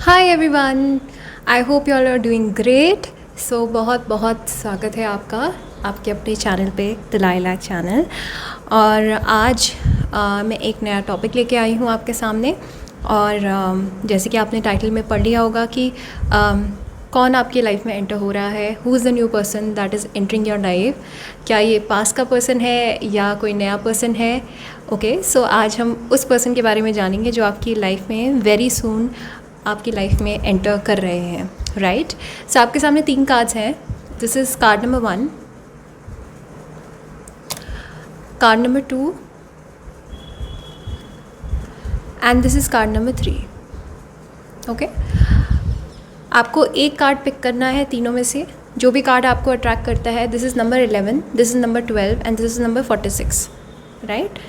Hi everyone, I hope you all are doing great. So बहुत बहुत स्वागत है आपका आपके अपने चैनल पे दलाइला चैनल। और आज मैं एक नया टॉपिक लेके आई हूँ आपके सामने। और जैसे कि आपने टाइटल में पढ़ लिया होगा कि कौन आपकी लाइफ में एंटर हो रहा है, who is the new person that is entering your life. क्या ये पास का पर्सन है या कोई नया पर्सन है? ओके, सो आज हम उस पर्सन के बारे में जानेंगे जो आपकी लाइफ में वेरी सून आपकी लाइफ में एंटर कर रहे हैं, राइट। सो आपके सामने 3 कार्ड्स हैं। This is card number 1, card number 2 and this is card number 3। Okay, आपको एक कार्ड पिक करना है तीनों में से, जो भी कार्ड आपको अट्रैक्ट करता है। This is number 11, this is number 12 and this is number 46, right.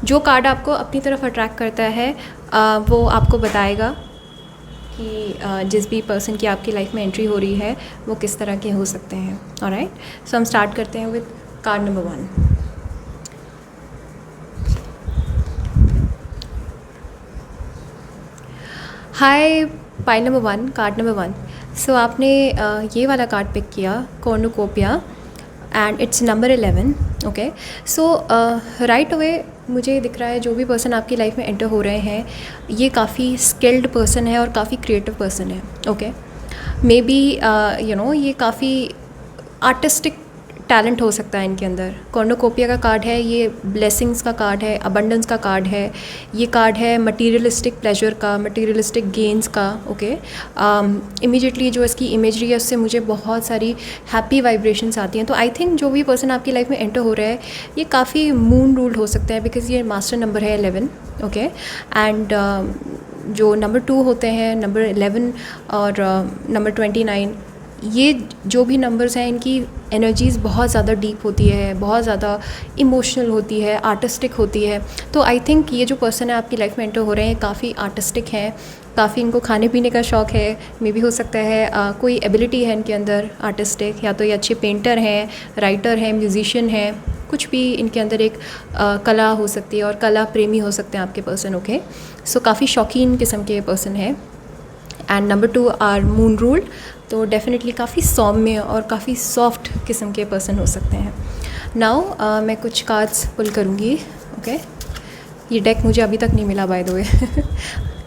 जो कार्ड आपको अपनी तरफ अट्रैक्ट करता है वो आपको बताएगा कि जिस भी पर्सन की आपकी लाइफ में एंट्री हो रही है वो किस तरह के हो सकते हैं। ऑलराइट, सो हम स्टार्ट करते हैं with card number 1। Hi pile number 1, card number 1। सो आपने ये वाला कार्ड पिक किया, cornucopia, and it's number 11। Okay, so right away मुझे दिख रहा है जो भी पर्सन आपकी लाइफ में एंटर हो रहे हैं ये काफ़ी स्किल्ड पर्सन है और काफ़ी क्रिएटिव पर्सन है। ओके, मे बी ये काफ़ी आर्टिस्टिक टैलेंट हो सकता है इनके अंदर। कॉर्नुकोपिया का कार्ड है, ये ब्लेसिंग्स का कार्ड है, अबंडेंस का कार्ड है, ये कार्ड है मटीरियलिस्टिक प्लेजर का, मटीरियलिस्टिक गेन्स का। ओके, इमीडिएटली जो इसकी इमेजरी है उससे मुझे बहुत सारी हैप्पी वाइब्रेशंस आती हैं। तो आई थिंक जो भी पर्सन आपकी लाइफ में एंटर हो रहा है ये काफ़ी मून रूल्ड हो सकता है, बिकॉज ये मास्टर नंबर है 11। ओके, एंड जो नंबर 2 होते हैं, नंबर 11 और नंबर 29, ये जो भी नंबर्स हैं इनकी एनर्जीज़ बहुत ज़्यादा डीप होती है, बहुत ज़्यादा इमोशनल होती है, आर्टिस्टिक होती है। तो आई थिंक ये जो पर्सन है आपकी लाइफ में एंटर हो रहे हैं काफ़ी आर्टिस्टिक हैं, काफ़ी इनको खाने पीने का शौक़ है। मे भी हो सकता है कोई एबिलिटी है इनके अंदर आर्टिस्टिक, या तो ये अच्छे पेंटर हैं, राइटर हैं, म्यूजिशियन हैं, कुछ भी इनके अंदर एक कला हो सकती है और कला प्रेमी हो सकते हैं आपके पर्सन। ओके, सो काफ़ी शौकीन किस्म के पर्सन है। And number 2 are moon ruled, तो डेफिनेटली काफ़ी सौम्य और काफ़ी सॉफ्ट किस्म के पर्सन हो सकते हैं। नाउ मैं कुछ कार्ड्स पुल करूँगी। ओके, ये डेक मुझे अभी तक नहीं मिला बाय द वे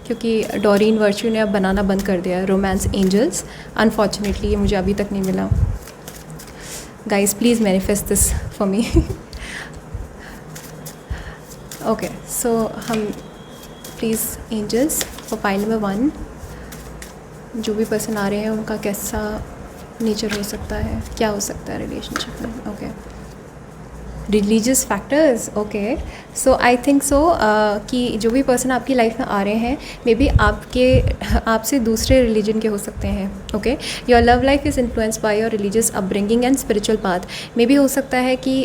क्योंकि डॉरिन वर्च्यू ने अब बनाना बंद कर दिया है, रोमांस एंजल्स। अनफॉर्चुनेटली ये मुझे अभी तक नहीं मिला। Guys please manifest this for me. Okay, so हम please angels for pile number 1, जो भी पर्सन आ रहे हैं उनका कैसा नेचर हो सकता है, क्या हो सकता है रिलेशनशिप में। Okay, religious factors. Okay, so I think so कि जो भी पर्सन आपकी लाइफ में आ रहे हैं मे बी आपसे दूसरे रिलीजन के हो सकते हैं। Okay, your love life is influenced by your religious upbringing and spiritual path. May be हो सकता है कि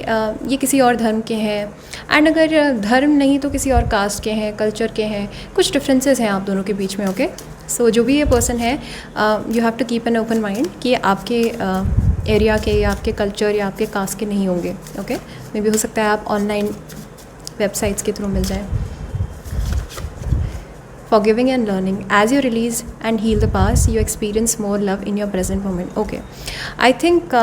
ये किसी और धर्म के हैं, एंड अगर धर्म नहीं तो किसी और कास्ट के हैं, कल्चर के हैं, कुछ डिफरेंसेस हैं आप दोनों के बीच में। ओके, सो जो भी ये पर्सन है you have to keep an open mind कि आपके एरिया के या आपके कल्चर या आपके कास्ट के नहीं होंगे। ओके, मे बी हो सकता है आप ऑनलाइन वेबसाइट्स के थ्रू मिल जाए। Forgiving and learning. As you release and heal the past, you experience more love in your present moment. Okay, I think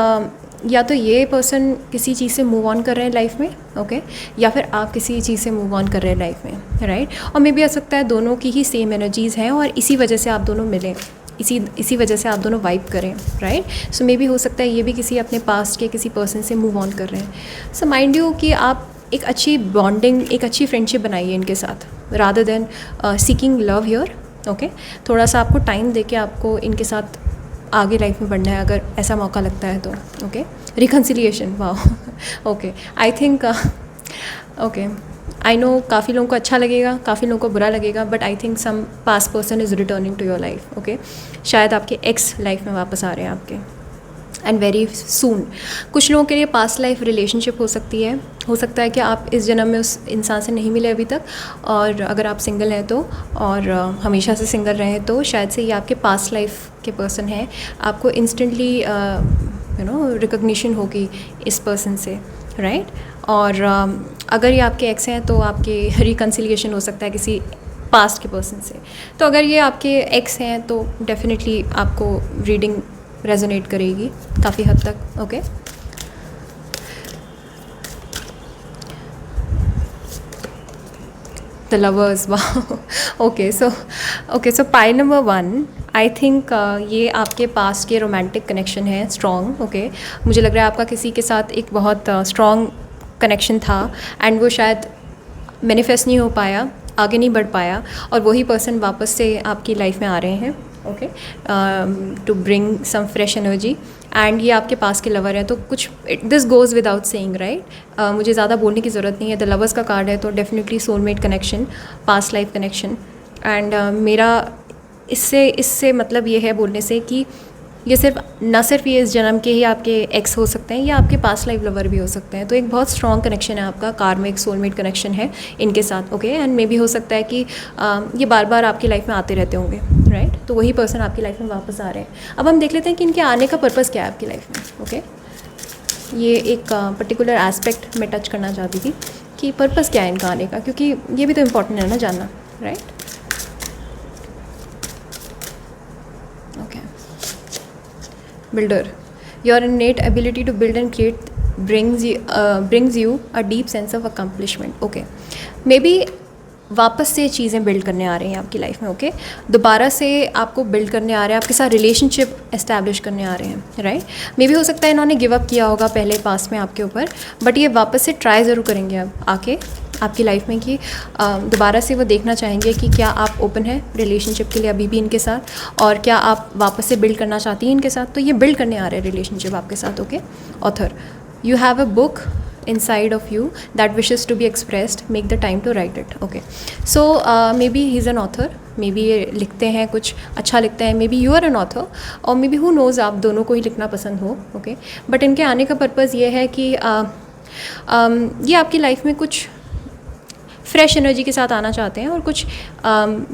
या तो ये पर्सन किसी चीज़ से मूव ऑन कर रहे हैं लाइफ में। ओके, या फिर आप किसी चीज़ से मूव ऑन कर रहे हैं लाइफ में, राइट। और मे बी आ सकता है दोनों की ही सेम एनर्जीज़ हैं और इसी वजह से आप दोनों मिलें, इसी वजह से आप दोनों वाइब करें, राइट। सो मे बी हो सकता है ये भी किसी अपने पास्ट के किसी पर्सन से मूव ऑन कर रहे हैं। सो माइंड यू कि आप एक अच्छी बॉन्डिंग, एक अच्छी फ्रेंडशिप बनाइए इनके साथ, rather than seeking love here. Okay, थोड़ा सा आपको टाइम दे के आपको इनके साथ आगे लाइफ में बढ़ना है, अगर ऐसा मौका लगता है तो। ओके, रिकन्सिलिएशन, वाह। Okay, I think okay, I know काफ़ी लोगों को अच्छा लगेगा, काफ़ी लोगों को बुरा लगेगा, but I think some past person is returning to your life. Okay, शायद आपके एक्स लाइफ में वापस आ रहे हैं आपके, एंड वेरी सून। कुछ लोगों के लिए पास्ट लाइफ रिलेशनशिप हो सकती है, हो सकता है कि आप इस जन्म में उस इंसान से नहीं मिले अभी तक, और अगर आप सिंगल हैं तो, और हमेशा से सिंगल रहे हैं तो शायद से ये आपके पास्ट लाइफ के पर्सन हैं। आपको इंस्टेंटली रिकग्निशन होगी इस पर्सन से, राइट। और अगर ये आपके एक्स हैं तो आपके रिकन्सिलिएशन हो सकता है किसी पास्ट के पर्सन से। तो अगर ये आपके एक्स हैं तो डेफिनेटली आपको रीडिंग रेजोनेट करेगी काफ़ी हद तक। ओके, द लवर्स, वाह। Okay so pi number 1, I think ये आपके पास के रोमांटिक कनेक्शन है स्ट्रॉन्ग। ओके, मुझे लग रहा है आपका किसी के साथ एक बहुत स्ट्रॉन्ग कनेक्शन था एंड वो शायद मैनिफेस्ट नहीं हो पाया, आगे नहीं बढ़ पाया, और वही पर्सन वापस से आपकी लाइफ में आ रहे हैं। Okay, to bring some fresh energy, and ये आपके पास के लवर है। तो कुछ this goes without saying, right. मुझे ज़्यादा बोलने की ज़रूरत नहीं है, द लवर्स का कार्ड है तो definitely soulmate connection, past life connection. And मेरा इससे मतलब ये है बोलने से कि ये ना सिर्फ ये इस जन्म के ही आपके एक्स हो सकते हैं, या आपके पास्ट लाइफ लवर भी हो सकते हैं। तो एक बहुत स्ट्रॉन्ग कनेक्शन है आपका, कार्मिक सोलमेट कनेक्शन है इनके साथ। ओके, एंड मे भी हो सकता है कि ये बार बार आपकी लाइफ में आते रहते होंगे, राइट। तो वही पर्सन आपकी लाइफ में वापस आ रहे हैं। अब हम देख लेते हैं कि इनके आने का पर्पज़ क्या है आपकी लाइफ में। ओके, ये एक पर्टिकुलर एस्पेक्ट में टच करना चाहती थी कि पर्पज़ क्या है इनका आने का, क्योंकि ये भी तो इम्पोर्टेंट है ना जानना, right. Builder, your innate ability to build and create brings you a deep sense of accomplishment. Okay, maybe वापस से चीज़ें बिल्ड करने आ रही हैं आपकी लाइफ में। ओके, दोबारा से आपको बिल्ड करने आ रहे हैं, आपके साथ रिलेशनशिप एस्टैब्लिश करने आ रहे हैं, राइट। मे भी हो सकता है इन्होंने गिव अप किया होगा पहले पास में आपके ऊपर, बट ये वापस से ट्राई ज़रूर करेंगे अब आके आपकी लाइफ में कि दोबारा से वो देखना चाहेंगे कि क्या आप ओपन है रिलेशनशिप के लिए अभी भी इनके साथ, और क्या आप वापस से बिल्ड करना चाहती हैं इनके साथ। तो ये बिल्ड करने आ रहे हैं रिलेशनशिप आपके साथ। Okay, author, you have a book inside of you that wishes to be expressed, make the time to write it. Okay, so maybe he's an author, maybe ये लिखते हैं, कुछ अच्छा लिखते हैं, maybe you are an author, और maybe who knows आप दोनों को ही लिखना पसंद हो। okay, but इनके आने का पर्पज़ ये है कि ये आपकी लाइफ में कुछ फ्रेश एनर्जी के साथ आना चाहते हैं और कुछ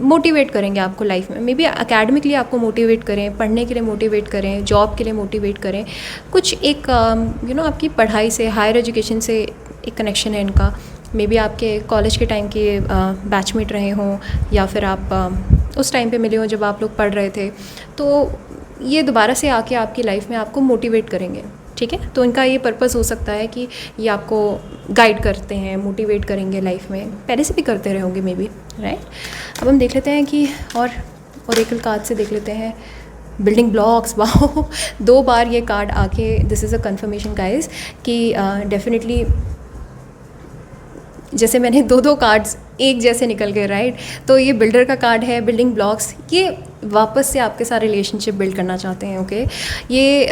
मोटिवेट करेंगे आपको लाइफ में। मे बी अकेडमिकली आपको मोटिवेट करें, पढ़ने के लिए मोटिवेट करें, जॉब के लिए मोटिवेट करें, कुछ एक आपकी पढ़ाई से, हायर एजुकेशन से एक कनेक्शन है इनका। मे बी आपके कॉलेज के टाइम के बैचमेट रहे हों, या फिर आप उस टाइम पे मिले हों जब आप लोग पढ़ रहे थे। तो ये दोबारा से आके आपकी लाइफ में आपको मोटिवेट करेंगे, ठीक है। तो इनका ये पर्पज़ हो सकता है कि ये आपको गाइड करते हैं, मोटिवेट करेंगे लाइफ में, पहले से भी करते रहे होंगे मे बी, राइट। अब हम देख लेते हैं कि और ओरेकल कार्ड से देख लेते हैं बिल्डिंग ब्लॉक्स। वाह, 2 बार ये कार्ड आके this is a conformation guys कि डेफिनेटली जैसे मैंने 2 कार्ड्स एक जैसे निकल गए, राइट। तो ये बिल्डर का कार्ड है, बिल्डिंग ब्लॉक्स, ये वापस से आपके साथ रिलेशनशिप बिल्ड करना चाहते हैं। ओके, ये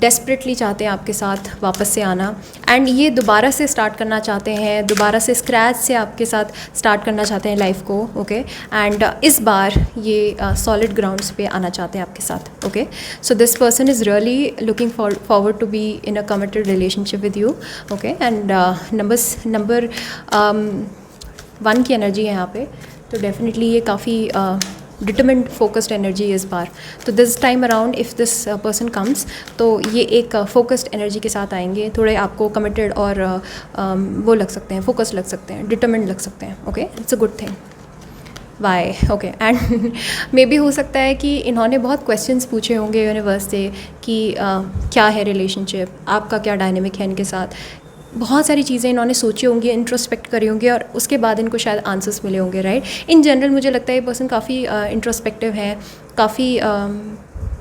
डेस्परेटली चाहते हैं आपके साथ वापस से आना, एंड ये दोबारा से स्टार्ट करना चाहते हैं, दोबारा से स्क्रैच से आपके साथ स्टार्ट करना चाहते हैं लाइफ को। ओके, एंड इस बार ये सॉलिड ग्राउंड्स पे आना चाहते हैं आपके साथ। Okay, so this person is really looking forward to be in a committed relationship with you. Okay, and number 1 की एनर्जी है यहाँ पे, तो डेफिनेटली ये काफ़ी डिटरमिन्ड फोकस्ड एनर्जी है इस बार। तो this time around if this person comes, तो ये एक फोकस्ड एनर्जी के साथ आएंगे, थोड़े आपको कमिटेड और वो लग सकते हैं, फोकस्ड लग सकते हैं, डिटरमिन्ड लग सकते हैं। Okay, it's a good thing. Why? Okay, and maybe हो सकता है कि इन्होंने बहुत क्वेश्चंस पूछे होंगे यूनिवर्स से कि क्या है रिलेशनशिप, आपका क्या डायनेमिक है इनके साथ। बहुत सारी चीज़ें इन्होंने सोची होंगी, इंट्रोस्पेक्ट करी होंगी, और उसके बाद इनको शायद आंसर्स मिले होंगे, राइट। इन जनरल मुझे लगता है ये पर्सन काफ़ी इंट्रोस्पेक्टिव है, काफ़ी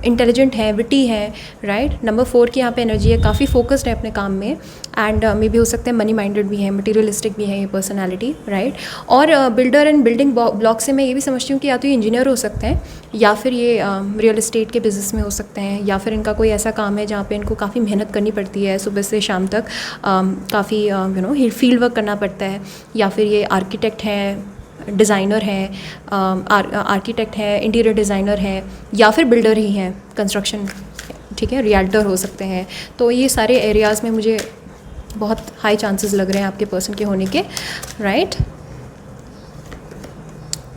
इंटेलिजेंट है, विटी है, राइट। नंबर 4 की यहाँ पे एनर्जी है, काफ़ी फोकस्ड है अपने काम में, एंड मे भी हो सकते हैं मनी माइंडेड भी है, मटीरियलिस्टिक भी है ये पर्सनालिटी, राइट। और बिल्डर एंड बिल्डिंग ब्लॉक से मैं ये भी समझती हूँ कि या तो ये इंजीनियर हो सकते हैं, या फिर ये रियल इस्टेट के बिज़नेस में हो सकते हैं, या फिर इनका कोई ऐसा काम है जहाँ पे इनको काफ़ी मेहनत करनी पड़ती है सुबह से शाम तक, काफ़ी फील्ड वर्क करना पड़ता है, या फिर ये आर्किटेक्ट हैं, डिज़ाइनर हैं, आर्किटेक्ट हैं, इंटीरियर डिज़ाइनर हैं, या फिर बिल्डर ही हैं, कंस्ट्रक्शन, ठीक है, रियल्टर हो सकते हैं। तो ये सारे एरियाज़ में मुझे बहुत हाई चांसेस लग रहे हैं आपके पर्सन के होने के, right.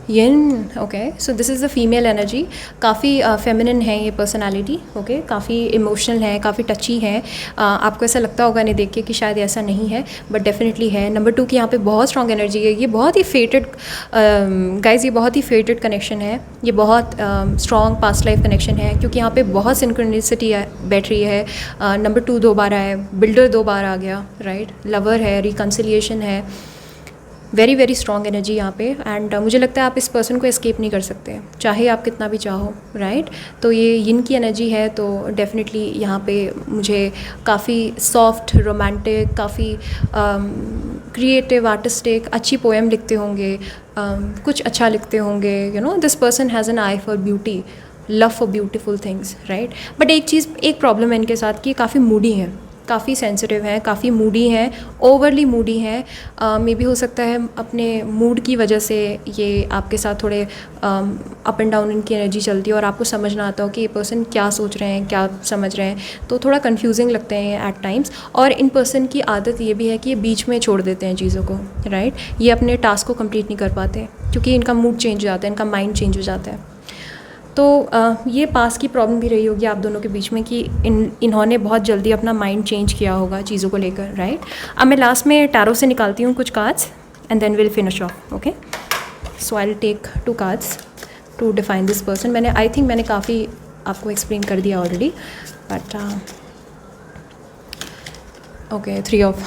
Yin, okay, so this is the female energy. काफ़ी फेमिनिन है ये पर्सनालिटी. ओके, काफ़ी इमोशनल है, काफ़ी टची है. आपको ऐसा लगता होगा नहीं देख के कि शायद ऐसा नहीं है, बट डेफिनेटली है. नंबर 2 की यहाँ पे बहुत स्ट्रॉन्ग एनर्जी है. ये बहुत ही फेटेड गाइज, ये बहुत ही फेटेड कनेक्शन है. ये बहुत स्ट्रॉन्ग पास्ट लाइफ कनेक्शन है, क्योंकि यहाँ पे बहुत सिंक्रोनिसिटी बैठ रही है. नंबर 2 2 बार आया, बिल्डर 2 बार आ गया, राइट. लवर है, रिकन्सिलिएशन है. वेरी वेरी स्ट्रॉन्ग एनर्जी यहाँ पे. एंड मुझे लगता है आप इस पर्सन को एस्केप नहीं कर सकते, चाहे आप कितना भी चाहो, राइट. तो ये यिन की एनर्जी है, तो डेफिनेटली यहाँ पे मुझे काफ़ी सॉफ्ट, रोमांटिक, काफ़ी क्रिएटिव, आर्टिस्टिक, अच्छी पोएम लिखते होंगे, कुछ अच्छा लिखते होंगे. You know, this person has an I for beauty, love for beautiful things, right. But एक प्रॉब्लम है इनके साथ कि काफ़ी मूडी हैं, काफ़ी सेंसिटिव हैं, काफ़ी मूडी हैं, ओवरली मूडी हैं. मे बी हो सकता है अपने मूड की वजह से ये आपके साथ थोड़े अप एंड डाउन इनकी एनर्जी चलती है, और आपको समझ ना आता हो कि ये पर्सन क्या सोच रहे हैं, क्या समझ रहे हैं. तो थोड़ा कन्फ्यूजिंग लगते हैं एट टाइम्स. और इन पर्सन की आदत ये भी है कि ये बीच में छोड़ देते हैं चीज़ों को, राइट. ये अपने टास्क को कंप्लीट नहीं कर पाते, क्योंकि इनका मूड चेंज हो जाता है, इनका माइंड चेंज हो जाता है. तो ये पास की प्रॉब्लम भी रही होगी आप दोनों के बीच में कि इन्होंने बहुत जल्दी अपना माइंड चेंज किया होगा चीज़ों को लेकर, राइट. अब मैं लास्ट में टैरो से निकालती हूँ कुछ cards, and then will finish off. Okay, so I will take 2 cards to define this person. I think मैंने काफ़ी आपको एक्सप्लेन कर दिया already, but okay, 3 of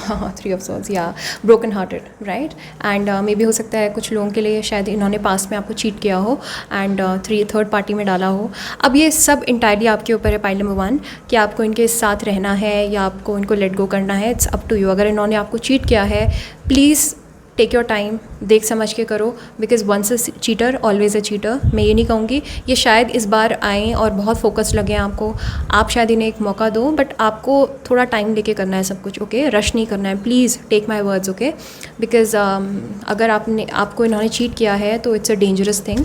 swords, या broken hearted, right. And maybe हो सकता है कुछ लोगों के लिए शायद इन्होंने पास्ट में आपको चीट किया हो एंड थर्ड पार्टी में डाला हो. अब ये सब इंटायरली आपके ऊपर है. पाइल नंबर 1 कि आपको इनके साथ रहना है या आपको इनको लेट गो करना है. It's up to you. अगर इन्होंने आपको चीट किया है, प्लीज़ टेक योर टाइम, देख समझ के करो, because once a cheater always a cheater. मैं ये नहीं कहूँगी ये शायद इस बार आएँ और बहुत फोकस लगे आपको, आप शायद इन्हें एक मौका दो, बट आपको थोड़ा टाइम लेके करना है सब कुछ. ओके, रश नहीं करना है, please take my words. Okay, because अगर आपको इन्होंने चीट किया है तो इट्स अ डेंजरस थिंग.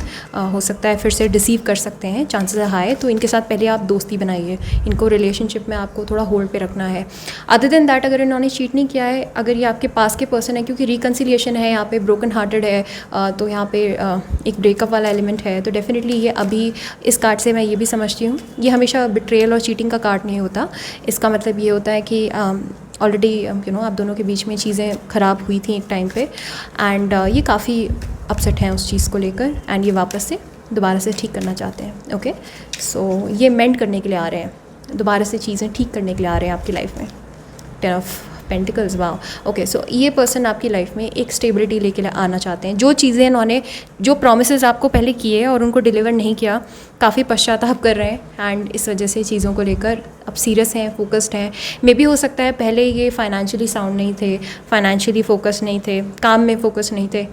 हो सकता है फिर से डिसीव कर सकते हैं, चांसेस है हाई. तो इनके साथ पहले आप दोस्ती बनाइए, इनको रिलेशनशिप में आपको थोड़ा होल्ड पे रखना है. अदर देन दैट, अगर इन्होंने चीट नहीं किया है, अगर ये आपके पास के पर्सन है, क्योंकि रिकन्सिलिएशन है यहाँ पे, ब्रोकन हार्टेड है, तो यहाँ पे एक ब्रेकअप वाला एलिमेंट है. तो डेफिनेटली ये अभी इस कार्ड से मैं ये भी समझती हूँ, ये हमेशा बिट्रेयल और चीटिंग का कार्ड नहीं होता. इसका मतलब ये होता है कि ऑलरेडी आप दोनों के बीच में चीज़ें ख़राब हुई थी एक टाइम पे, एंड ये काफ़ी अपसेट हैं उस चीज़ को लेकर, एंड ये वापस से दोबारा से ठीक करना चाहते हैं. ओके, सो ये मेंड करने के लिए आ रहे हैं, दोबारा से चीज़ें ठीक करने के लिए आ रहे हैं आपकी लाइफ में. 10 of pentacles, wow. Okay, so ये पर्सन आपकी लाइफ में एक स्टेबिलिटी लेके आना चाहते हैं. जो चीज़ें इन्होंने, जो प्रोमिसेस आपको पहले किए और उनको डिलीवर नहीं किया, काफ़ी पश्चाताप कर रहे हैं, एंड इस वजह से चीज़ों को लेकर अब सीरियस हैं, फोकस्ड हैं. मे बी हो सकता है पहले ये फाइनेंशियली साउंड नहीं थे, फाइनेंशियली फोकस नहीं थे, काम में फोकस नहीं थे.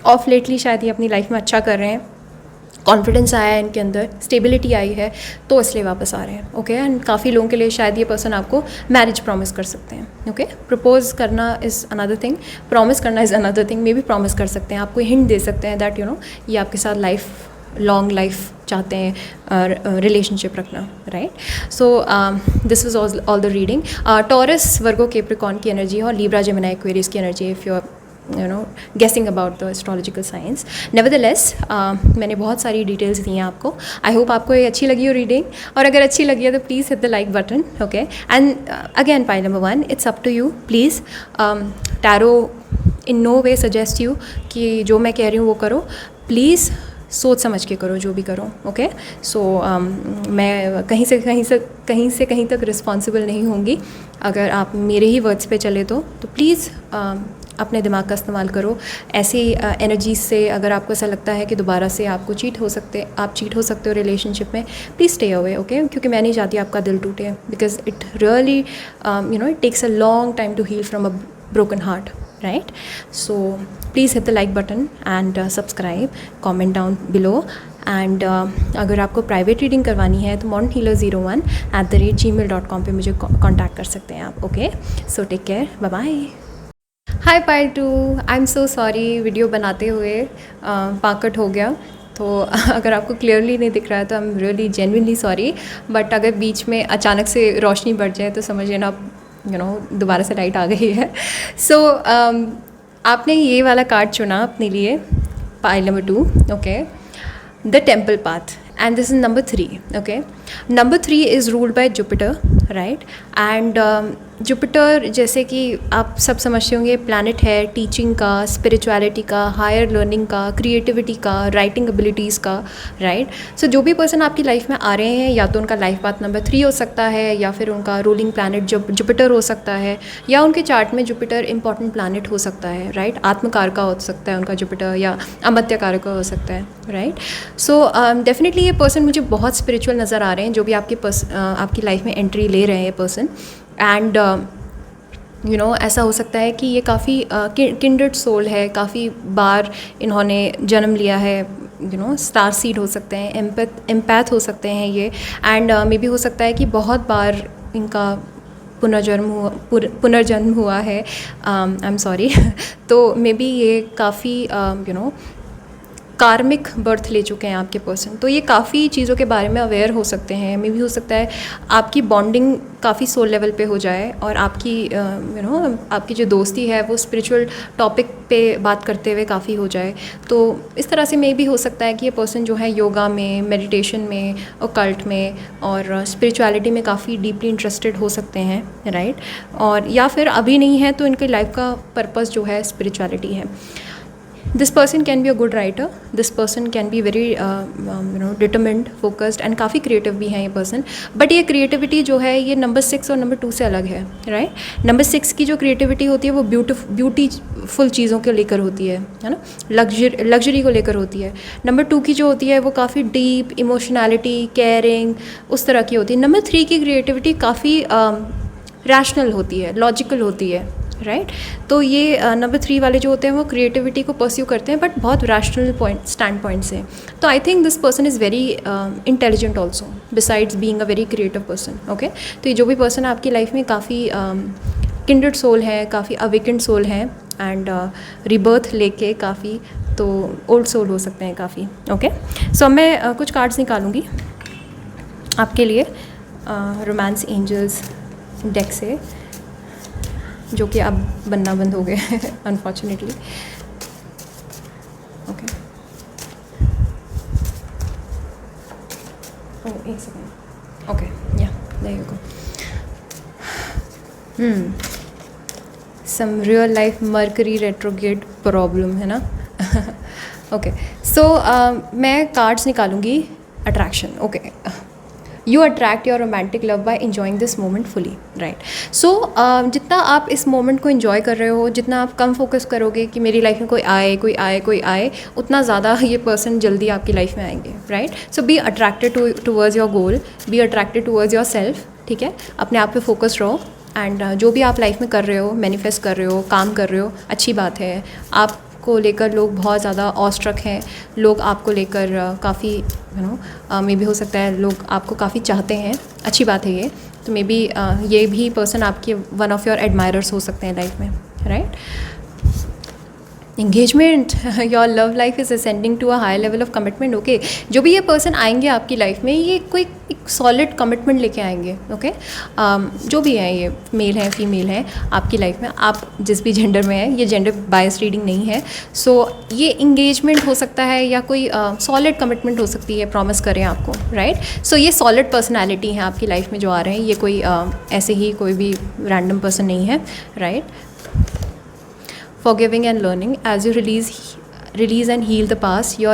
ऑफ लेटली शायद ये अपनी लाइफ में अच्छा कर रहे हैं, कॉन्फिडेंस आया है इनके अंदर, स्टेबिलिटी आई है, तो इसलिए वापस आ रहे हैं. ओके, एंड काफ़ी लोगों के लिए शायद ये पर्सन आपको मैरिज प्रॉमिस कर सकते हैं. ओके, प्रपोज करना इज़ अनदर थिंग, प्रॉमिस करना is another thing. May be promise कर सकते हैं, आपको हिंट दे सकते हैं दैट ये आपके साथ लॉन्ग लाइफ चाहते हैं, रिलेशनशिप रखना, right. So this was all the reading. Taurus, Virgo, Capricorn की एनर्जी और लीब्रा, जेमिनी, एक्वेरियस की एनर्जी, इफ़ यू गेसिंग about the astrological science. Nevertheless, मैंने बहुत सारी डिटेल्स दी हैं आपको. आई होप आपको ये अच्छी लगी हो रीडिंग, और अगर अच्छी लगी है तो please hit the like button. Okay, and again pile number 1, it's up to you. Please, tarot in no way suggest you कि जो मैं कह रही हूँ वो करो. प्लीज़ सोच समझ के करो जो भी करो. ओके, सो मैं कहीं से कहीं तक रिस्पॉन्सिबल नहीं होंगी. अगर आप मेरे ही वर्ड्स पे चले तो प्लीज़ अपने दिमाग का इस्तेमाल करो. ऐसी एनर्जीज से अगर आपको ऐसा लगता है कि दोबारा से आपको चीट हो सकते हो रिलेशनशिप में, प्लीज़ स्टे अवे. ओके, क्योंकि मैं नहीं चाहती आपका दिल टूटे, because it really it takes a long time to heal from a broken heart, right. So please hit the like button and subscribe, comment down below. And अगर आपको private reading करवानी है तो modernhealer01@gmail.com पे मुझे कॉन्टैक्ट कर सकते हैं आप. Okay, so take care, bye bye. Hi pile 2, I am so sorry, video बनाते हुए पाकट हो गया, तो अगर आपको क्लियरली नहीं दिख रहा है तो आई am really genuinely sorry. But अगर बीच में अचानक से रोशनी बढ़ जाए तो समझिए ना, दोबारा से लाइट आ गई है. सो आपने ये वाला कार्ड चुना अपने लिए, pile number 2, okay, the temple path, and this is number 3, okay. Number 3 is ruled by Jupiter, right? And Jupiter जैसे कि आप सब समझते होंगे प्लैनेट है टीचिंग का, स्पिरिचुअलिटी का, हायर लर्निंग का, क्रिएटिविटी का, राइटिंग एबिलिटीज़ का, राइट? सो जो भी पर्सन आपकी लाइफ में आ रहे हैं, या तो उनका लाइफ पाथ नंबर 3 हो सकता है, या फिर उनका रूलिंग प्लैनेट जुपिटर हो सकता है, या उनके चार्ट में जुपिटर इंपॉर्टेंट प्लैनेट हो सकता है, राइट? आत्मकार का हो सकता है उनका जुपिटर, या अमत्यकार का हो सकता है, राइट? सो डेफिनेटली ये पर्सन मुझे बहुत स्पिरिचुअल नज़र आ रहे हैं, जो भी आपकी लाइफ में एंट्री ले रहे हैं पर्सन। एंड यू नो ऐसा हो सकता है कि ये काफ़ी किंडर्ड सोल है, काफ़ी बार इन्होंने जन्म लिया है, यू नो स्टार सीड हो सकते हैं, एम्पैथ हो सकते हैं ये, एंड मे बी हो सकता है कि बहुत बार इनका पुनर्जन्म हुआ है, आई एम सॉरी तो मे बी ये काफ़ी यू नो कार्मिक बर्थ ले चुके हैं आपके पर्सन, तो ये काफ़ी चीज़ों के बारे में अवेयर हो सकते हैं। मे भी हो सकता है आपकी बॉन्डिंग काफ़ी सोल लेवल पे हो जाए, और आपकी यू नो आपकी जो दोस्ती है वो स्पिरिचुअल टॉपिक पे बात करते हुए काफ़ी हो जाए। तो इस तरह से मे भी हो सकता है कि ये पर्सन जो है योगा में, मेडिटेशन में, ऑकल्ट में और स्पिरिचुअलिटी में काफ़ी डीपली इंटरेस्टेड हो सकते हैं, राइट? और या फिर अभी नहीं है तो इनकी लाइफ का पर्पस जो है स्पिरिचुअलिटी है। This person can be a good writer, this person can be very you know determined, focused and काफ़ी क्रिएटिव भी हैं ये पर्सन। बट ये क्रिएटिविटी जो है ये नंबर 6 और नंबर 2 से अलग है, राइट? नंबर 6 की जो क्रिएटिविटी होती है वो ब्यूटीफुल चीज़ों को लेकर होती है ना, लग्जरी को लेकर होती है। नंबर 2 की जो होती है वो काफ़ी डीप इमोशनैलिटी, केयरिंग, उस तरह की होती है। नंबर 3 की क्रिएटिविटी काफ़ी रैशनल होती है, लॉजिकल होती है, राइट? तो ये नंबर 3 वाले जो होते हैं वो क्रिएटिविटी को परस्यू करते हैं, बट बहुत रैशनल स्टैंड पॉइंट से। तो आई think this person is very intelligent also besides being a very creative person, okay. तो ये जो भी पर्सन आपकी लाइफ में काफ़ी किंडर्ड सोल है, काफ़ी अवेकेंड सोल है, एंड रिबर्थ लेके काफ़ी तो ओल्ड सोल हो सकते हैं काफ़ी, ओके। सो मैं कुछ कार्ड्स निकालूंगी आपके लिए रोमांस एंजल्स डेक से, जो कि अब बनना बंद हो गए अनफॉर्चुनेटली, ओके। ओह एक second, okay, yeah there you go. Some real life Mercury retrograde problem है ना ओके। सो मैं कार्ड्स निकालूंगी attraction, okay. You attract your romantic love by enjoying this moment fully, right? So जितना आप इस moment को enjoy कर रहे हो, जितना आप कम फोकस करोगे कि मेरी लाइफ में कोई आए, उतना ज़्यादा ये पर्सन जल्दी आपकी लाइफ में आएंगे, right? So be attracted towards your goal, be attracted towards your self, ठीक है? अपने आप पे फोकस रहो, एंड जो भी आप लाइफ में कर रहे हो, मैनिफेस्ट कर रहे हो, काम कर रहे हो, अच्छी बात है। आपको लेकर लोग बहुत ज़्यादा ऑस्ट्रक हैं, लोग आपको लेकर काफ़ी यू नो मे बी हो सकता है लोग आपको काफ़ी चाहते हैं, अच्छी बात है ये। तो मे बी ये भी पर्सन आपके वन ऑफ योर एडमायरर्स हो सकते हैं लाइफ में, right? engagement your love life is ascending to a higher level of commitment, okay. जो भी ये पर्सन आएंगे आपकी लाइफ में, ये कोई एक सॉलिड कमिटमेंट लेके आएंगे, ओके। जो भी हैं, ये मेल हैं, फीमेल हैं आपकी लाइफ में, आप जिस भी जेंडर में हैं, ये जेंडर बायस रीडिंग नहीं है। सो ये इंगेजमेंट हो सकता है, या कोई सॉलिड कमिटमेंट हो सकती है, प्रॉमिस करें आपको, राइट? सो ये सॉलिड पर्सनैलिटी हैं आपकी लाइफ में जो आ रहे हैं, ये कोई ऐसे ही कोई भी रैंडम पर्सन नहीं है, right? Forgiving and learning, as you release and heal the past, you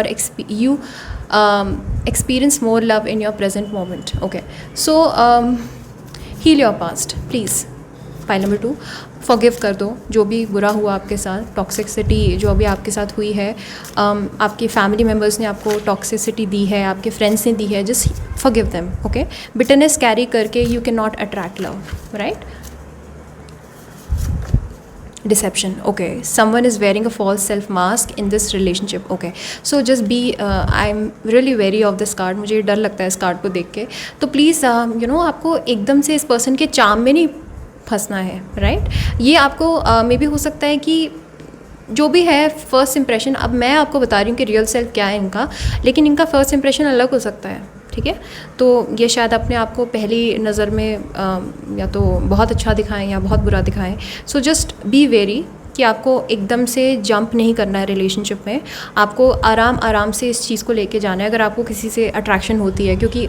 experience more love in your present moment, okay. So heal your past, please. Pile number 2, forgive कर दो जो भी बुरा हुआ आपके साथ, टॉक्सिसिटी जो अभी आपके साथ हुई है, आपके फैमिली मेम्बर्स ने आपको टॉक्सिसिटी दी है, आपके फ्रेंड्स ने दी है, just forgive them, okay. Bitterness carry करके you cannot attract love, right? Deception, okay. Someone is wearing a false self mask in this relationship, okay. So just be I'm really wary of this card, मुझे डर लगता है इस card को देख के। तो प्लीज़ यू नो आपको एकदम से इस पर्सन के चार्म में नहीं फंसना है, राइट? ये आपको मे बी हो सकता है कि जो भी है फर्स्ट इंप्रेशन, अब मैं आपको बता रही हूँ कि रियल सेल्फ क्या है इनका, लेकिन इनका फर्स्ट इंप्रेशन अलग हो सकता है, ठीक है? तो ये शायद अपने आप को पहली नज़र में या तो बहुत अच्छा दिखाएं या बहुत बुरा दिखाएं। सो जस्ट बी वेरी, कि आपको एकदम से जंप नहीं करना है रिलेशनशिप में, आपको आराम आराम से इस चीज़ को लेके जाना है। अगर आपको किसी से अट्रैक्शन होती है, क्योंकि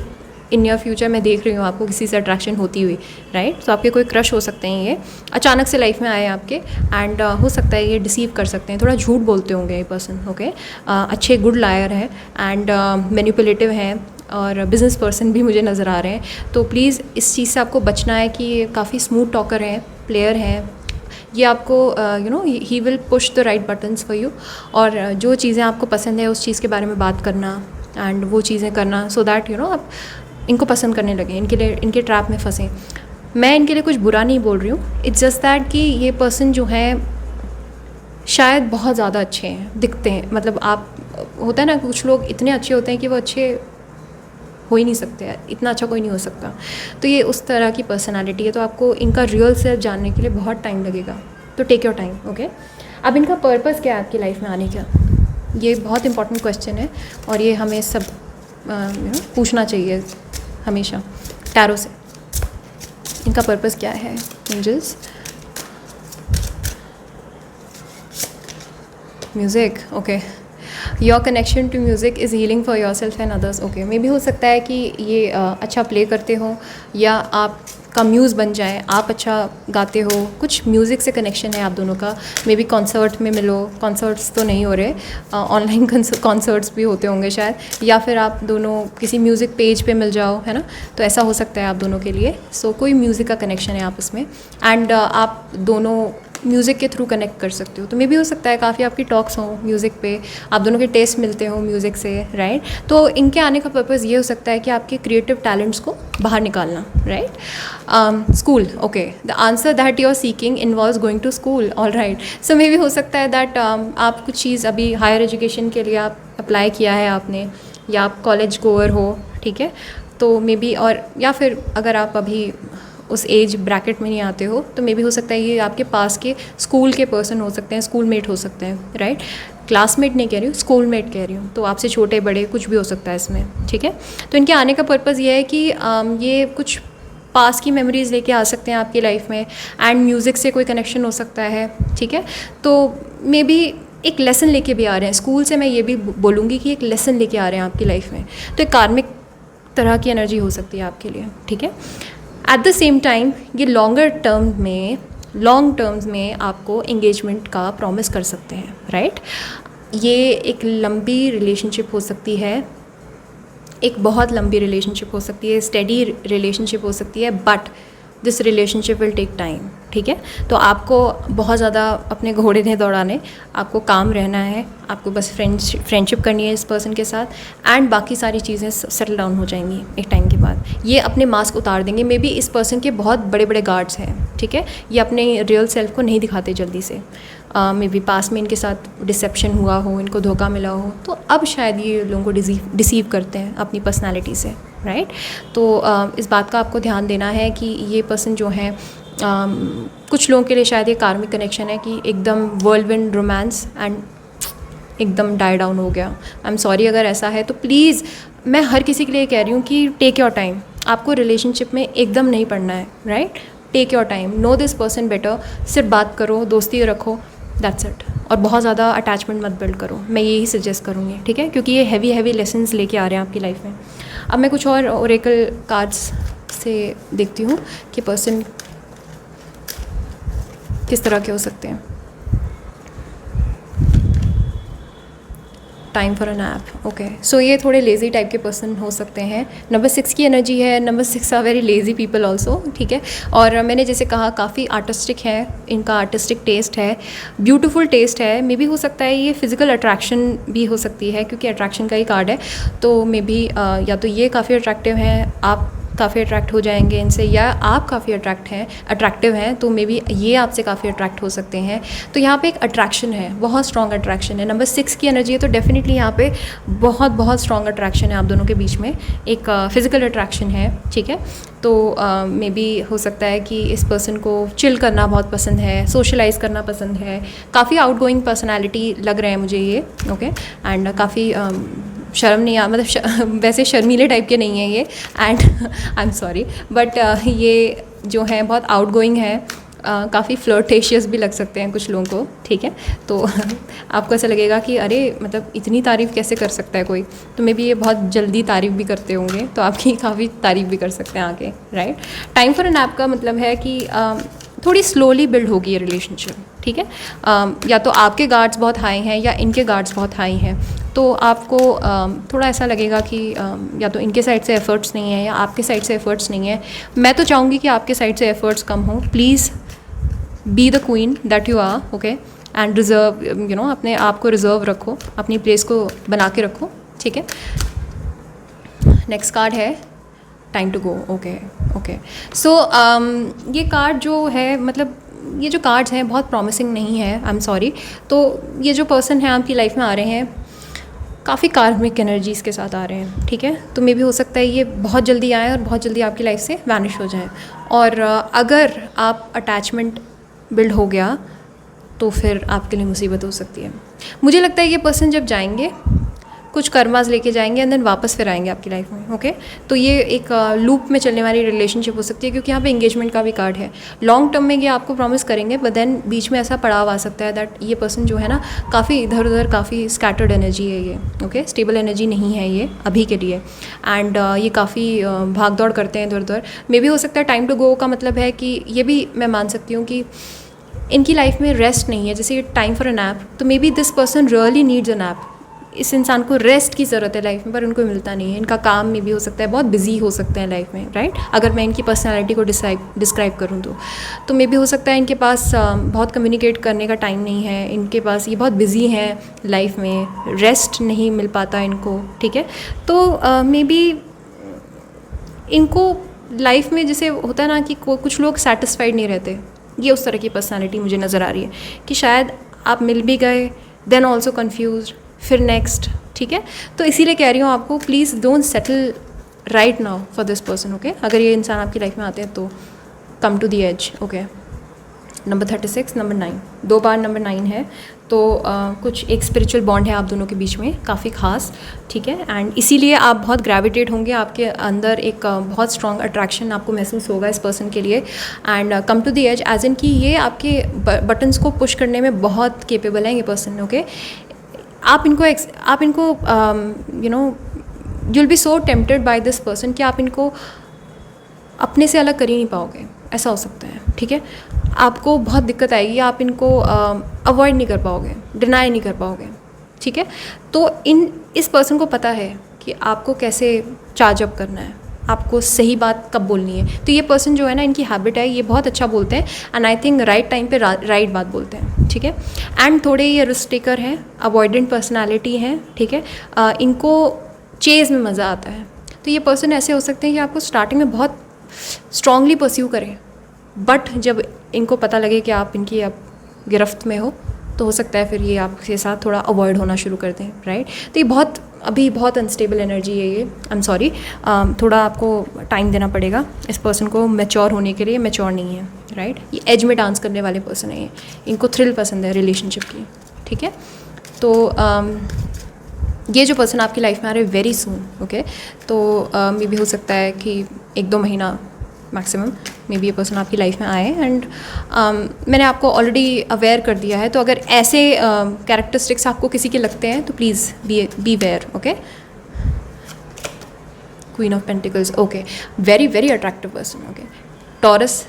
इन नियर फ्यूचर मैं देख रही हूँ आपको किसी से अट्रैक्शन होती हुई, राइट, तो आपके कोई क्रश हो सकते हैं, ये अचानक से लाइफ में आए आपके, एंड हो सकता है ये डिसीव कर सकते हैं, थोड़ा झूठ बोलते होंगे ये पर्सन, ओके, अच्छे गुड लायर है एंड मैनिपुलेटिव हैं और बिजनेस पर्सन भी मुझे नज़र आ रहे हैं। तो प्लीज़ इस चीज़ से आपको बचना है कि ये काफ़ी स्मूथ टॉकर हैं, प्लेयर हैं, ये आपको you know he will push the right buttons for you, और जो चीज़ें आपको पसंद है उस चीज़ के बारे में बात करना एंड वो चीज़ें करना, सो दैट यू नो आप इनको पसंद करने लगे, इनके लिए इनके ट्रैप में फंसे। मैं इनके लिए कुछ बुरा नहीं बोल रही हूँ, इट्स जस्ट दैट कि ये पर्सन जो है शायद बहुत ज़्यादा अच्छे हैं, दिखते हैं, मतलब आप होता है ना कुछ लोग इतने अच्छे होते हैं कि वो अच्छे हो ही नहीं सकते, इतना अच्छा कोई नहीं हो सकता, तो ये उस तरह की पर्सनालिटी है। तो आपको इनका रियल सेल्फ जानने के लिए बहुत टाइम लगेगा, तो टेक योर टाइम, ओके। अब इनका पर्पस क्या है आपकी लाइफ में आने का, ये बहुत इंपॉर्टेंट क्वेश्चन है और ये हमें सब पूछना चाहिए हमेशा टैरो से। इनका पर्पस क्या है angels? Music, okay. Your connection to music is healing for your self and others, okay. मे भी हो सकता है कि ये अच्छा प्ले करते हो या आपका म्यूज़ बन जाए, आप अच्छा गाते हो, कुछ म्यूज़िक से कनेक्शन है आप दोनों का। मे बी कॉन्सर्ट में मिलो, कॉन्सर्ट्स तो नहीं हो रहे, ऑनलाइन कॉन्सर्ट्स भी होते होंगे शायद, या फिर आप दोनों किसी म्यूज़िक पेज पे मिल जाओ, है ना, तो ऐसा हो सकता है आप दोनों के लिए। सो कोई म्यूज़िक का कनेक्शन है आपस में, एंड आप दोनों म्यूज़िक के थ्रू कनेक्ट कर सकते हो। तो मे भी हो सकता है काफ़ी आपकी टॉक्स हों म्यूज़िक पे, आप दोनों के टेस्ट मिलते हो म्यूज़िक से, राइट। तो इनके आने का पर्पज़ ये हो सकता है कि आपके क्रिएटिव टैलेंट्स को बाहर निकालना, right. School, okay, the answer that you are seeking involves going to school, all right. So मे भी हो सकता है दैट आप कुछ चीज़ अभी हायर एजुकेशन के लिए आप अप्लाई किया है आपने, या आप कॉलेज गोअर हो, ठीक है, तो मे बी, और या फिर अगर आप अभी उस एज ब्रैकेट में नहीं आते हो तो मे भी हो सकता है ये आपके पास के स्कूल के पर्सन हो सकते हैं, स्कूलमेट हो सकते हैं, राइट। क्लासमेट नहीं कह रही हूँ, स्कूलमेट कह रही हूँ, तो आपसे छोटे बड़े कुछ भी हो सकता है इसमें, ठीक है। तो इनके आने का पर्पज़ ये है कि ये कुछ पास की मेमोरीज़ लेके आ सकते हैं आपकी लाइफ में, एंड म्यूज़िक से कोई कनेक्शन हो सकता है, ठीक है। तो मे बी एक लेसन लेके भी आ रहे हैं स्कूल से, मैं ये भी बोलूँगी कि एक लेसन लेके आ रहे हैं आपकी लाइफ में, तो एक कार्मिक तरह की एनर्जी हो सकती है आपके लिए, ठीक है। एट द सेम टाइम ये लॉन्ग टर्म्स में आपको एंगेजमेंट का प्रॉमिस कर सकते हैं, राइट। ये एक लंबी रिलेशनशिप हो सकती है, एक बहुत लंबी रिलेशनशिप हो सकती है, स्टेडी रिलेशनशिप हो सकती है, but this relationship will take time, ठीक है। तो आपको बहुत ज़्यादा अपने घोड़े नहीं दौड़ाने, आपको काम रहना है, आपको बस फ्रेंडशिप करनी है इस पर्सन के साथ, एंड बाकी सारी चीज़ें सेटल डाउन हो जाएंगी एक टाइम के बाद। ये अपने मास्क उतार देंगे, मे बी इस पर्सन के बहुत बड़े बड़े गार्ड्स हैं, ठीक है, ये अपने रियल सेल्फ को नहीं दिखाते जल्दी से, मे बी पास में इनके साथ डिसेप्शन हुआ हो, इनको धोखा मिला हो, तो अब शायद ये लोगों को डिसीव करते हैं अपनी पर्सनालिटी से, राइट। तो इस बात का आपको ध्यान देना है कि ये पर्सन जो है कुछ लोगों के लिए शायद ये कार्मिक कनेक्शन है कि एकदम वर्ल्डविंड रोमांस एंड एकदम डाई डाउन हो गया। आई एम सॉरी अगर ऐसा है, तो प्लीज़ मैं हर किसी के लिए कह रही हूँ कि टेक योर टाइम, आपको रिलेशनशिप में एकदम नहीं पड़ना है, right. Take your time, know this person better, सिर्फ बात करो, दोस्ती रखो, दैट्स इट, और बहुत ज़्यादा अटैचमेंट मत बिल्ड करो, मैं यही सजेस्ट करूँगी, ठीक है, क्योंकि ये हैवी लेसन्स लेके आ रहे हैं आपकी लाइफ में। अब मैं कुछ और ओरेकल कार्ड्स से देखती हूँ कि पर्सन किस तरह के हो सकते हैं। Time for a nap, okay. So ये थोड़े लेज़ी टाइप के पर्सन हो सकते हैं। नंबर 6 की एनर्जी है, number 6 are very lazy people also, ठीक है। और मैंने जैसे कहा काफ़ी आर्टिस्टिक है, इनका आर्टिस्टिक टेस्ट है, ब्यूटीफुल टेस्ट है। मे बी हो सकता है ये फिज़िकल अट्रैक्शन भी हो सकती है, क्योंकि अट्रैक्शन का ही कार्ड है, तो मे बी या तो ये काफ़ी अट्रैक्टिव हैं, आप काफ़ी अट्रैक्ट हो जाएंगे इनसे, या आप काफ़ी अट्रैक्टिव हैं, तो मे बी ये आपसे काफ़ी अट्रैक्ट हो सकते हैं। तो यहाँ पे एक अट्रैक्शन है, बहुत स्ट्रॉन्ग अट्रैक्शन है। नंबर 6 की एनर्जी है, तो डेफिनेटली यहाँ पे बहुत स्ट्रॉन्ग अट्रैक्शन है आप दोनों के बीच में, एक फिज़िकल अट्रैक्शन है, ठीक है। तो मे बी हो सकता है कि इस पर्सन को चिल करना बहुत पसंद है, सोशलाइज़ करना पसंद है, काफ़ी आउटगोइंग पर्सनैलिटी लग रहे हैं मुझे ये, ओके। एंड काफ़ी शर्म नहीं आ, मतलब वैसे शर्मीले टाइप के नहीं हैं ये, and I am sorry, but ये जो है बहुत आउटगोइंग है, काफ़ी फ्लर्टेशियस भी लग सकते हैं कुछ लोगों को, ठीक है। तो आपको ऐसा लगेगा कि अरे मतलब इतनी तारीफ़ कैसे कर सकता है कोई, तो मे बी ये बहुत जल्दी तारीफ़ भी करते होंगे, तो आपकी काफ़ी तारीफ़ भी कर सकते हैं आगे, right. Time for an app का मतलब है कि थोड़ी स्लोली बिल्ड होगी ये रिलेशनशिप, ठीक है। या तो आपके गार्ड्स बहुत हाई हैं या इनके गार्ड्स बहुत हाई हैं, तो आपको थोड़ा ऐसा लगेगा कि या तो इनके साइड से एफ़र्ट्स नहीं है या आपके साइड से एफ़र्ट्स नहीं है। मैं तो चाहूँगी कि आपके साइड से एफ़र्ट्स कम हो। Please be the queen that you are, okay, and reserve, you know, अपने आप को रिज़र्व रखो, अपनी प्लेस को बना के रखो, ठीक है। नेक्स्ट कार्ड है time to go, okay okay. So ये कार्ड जो है, मतलब ये जो कार्ड्स हैं बहुत प्रॉमिसिंग नहीं है, आई एम सॉरी। तो ये जो पर्सन है आपकी लाइफ में आ रहे हैं, काफ़ी कार्मिक एनर्जीज़ के साथ आ रहे हैं, ठीक है। तो मे भी हो सकता है ये बहुत जल्दी आए और बहुत जल्दी आपकी लाइफ से वैनिश हो जाए। और अगर आप अटैचमेंट बिल्ड हो गया तो फिर आपके लिए मुसीबत हो सकती है। मुझे लगता है ये पर्सन जब जाएंगे कुछ कर्मास लेके जाएंगे एंड देन वापस फिर आएंगे आपकी लाइफ में, ओके। तो ये एक लूप में चलने वाली रिलेशनशिप हो सकती है, क्योंकि यहाँ पे एंगेजमेंट का भी कार्ड है। लॉन्ग टर्म में ये आपको प्रॉमिस करेंगे, बट देन बीच में ऐसा पड़ाव आ सकता है दैट ये पर्सन जो है ना, काफ़ी इधर उधर, काफ़ी स्कैटर्ड एनर्जी है ये, ओके। स्टेबल एनर्जी नहीं है ये अभी के लिए, एंड ये काफ़ी भाग दौड़ करते हैं इधर उधर। मे भी हो सकता है टाइम टू गो का मतलब है कि ये भी मैं मान सकती हूँ कि इनकी लाइफ में रेस्ट नहीं है, जैसे ये टाइम फॉर एन ऐप, तो maybe this person really needs an app. इस इंसान को रेस्ट की ज़रूरत है लाइफ में, पर उनको मिलता नहीं है। इनका काम में भी हो सकता है, बहुत बिजी हो सकते हैं लाइफ में, राइट। अगर मैं इनकी पर्सनालिटी को डिस्क्राइब करूँ तो मे भी हो सकता है इनके पास बहुत कम्युनिकेट करने का टाइम नहीं है, इनके पास, ये बहुत बिजी हैं लाइफ में, रेस्ट नहीं मिल पाता इनको, ठीक है। तो मे बी इनको लाइफ में जैसे होता है ना कि कुछ लोग सेटिस्फाइड नहीं रहते, ये उस तरह की पर्सनालिटी मुझे नज़र आ रही है कि शायद आप मिल भी गए, देन ऑल्सो कन्फ्यूज, फिर नेक्स्ट, ठीक है। तो इसीलिए कह रही हूँ आपको, please don't settle right now for this person, okay. अगर ये इंसान आपकी लाइफ में आते हैं तो come to the edge, okay. Number 36, number 9, 2 बार नंबर 9 है, तो कुछ एक स्पिरिचुअल बॉन्ड है आप दोनों के बीच में, काफ़ी खास, ठीक है। एंड इसीलिए आप बहुत ग्रेविटेट होंगे, आपके अंदर एक बहुत स्ट्रॉन्ग अट्रैक्शन आपको महसूस होगा इस पर्सन के लिए। And come to the edge as in कि ये आपके बटन्स को पुश करने में बहुत केपेबल हैं ये पर्सन, ओके। आप इनको you know, you will be so tempted by this person कि आप इनको अपने से अलग कर ही नहीं पाओगे, ऐसा हो सकता है, ठीक है। आपको बहुत दिक्कत आएगी, आप इनको अवॉइड नहीं कर पाओगे, डिनाई नहीं कर पाओगे, ठीक है। तो इस पर्सन को पता है कि आपको कैसे चार्ज अप करना है, आपको सही बात कब बोलनी है। तो ये पर्सन जो है ना, इनकी हैबिट है, ये बहुत अच्छा बोलते हैं, and I think right time पे राइट बात बोलते हैं, ठीक है। एंड थोड़े ये रिस्क टेकर हैं, अवॉइडेंट पर्सनालिटी हैं, ठीक है। इनको चेज़ में मज़ा आता है। तो ये पर्सन ऐसे हो सकते हैं कि आपको स्टार्टिंग में बहुत स्ट्रांगली परस्यू करें, बट जब इनको पता लगे कि आप इनकी अब गिरफ्त में हो तो सकता है फिर ये आपके साथ थोड़ा अवॉइड होना शुरू कर दें, राइट। तो ये अभी बहुत अनस्टेबल एनर्जी है ये, आई एम सॉरी। थोड़ा आपको टाइम देना पड़ेगा इस पर्सन को मैच्योर होने के लिए, मैच्योर नहीं है, राइट। ये एज में डांस करने वाले पर्सन है ये, इनको थ्रिल पसंद है रिलेशनशिप की, ठीक है। तो ये जो पर्सन आपकी लाइफ में आ रहे हैं वेरी सून, ओके। तो मे भी हो सकता है कि 1-2 महीना मैक्सिमम मे बी ये पर्सन आपकी लाइफ में आए। एंड मैंने आपको ऑलरेडी अवेयर कर दिया है, तो अगर ऐसे कैरेक्टरिस्टिक्स आपको किसी के लगते हैं तो please beware, okay. Queen of pentacles, okay, very very attractive person, okay. Taurus,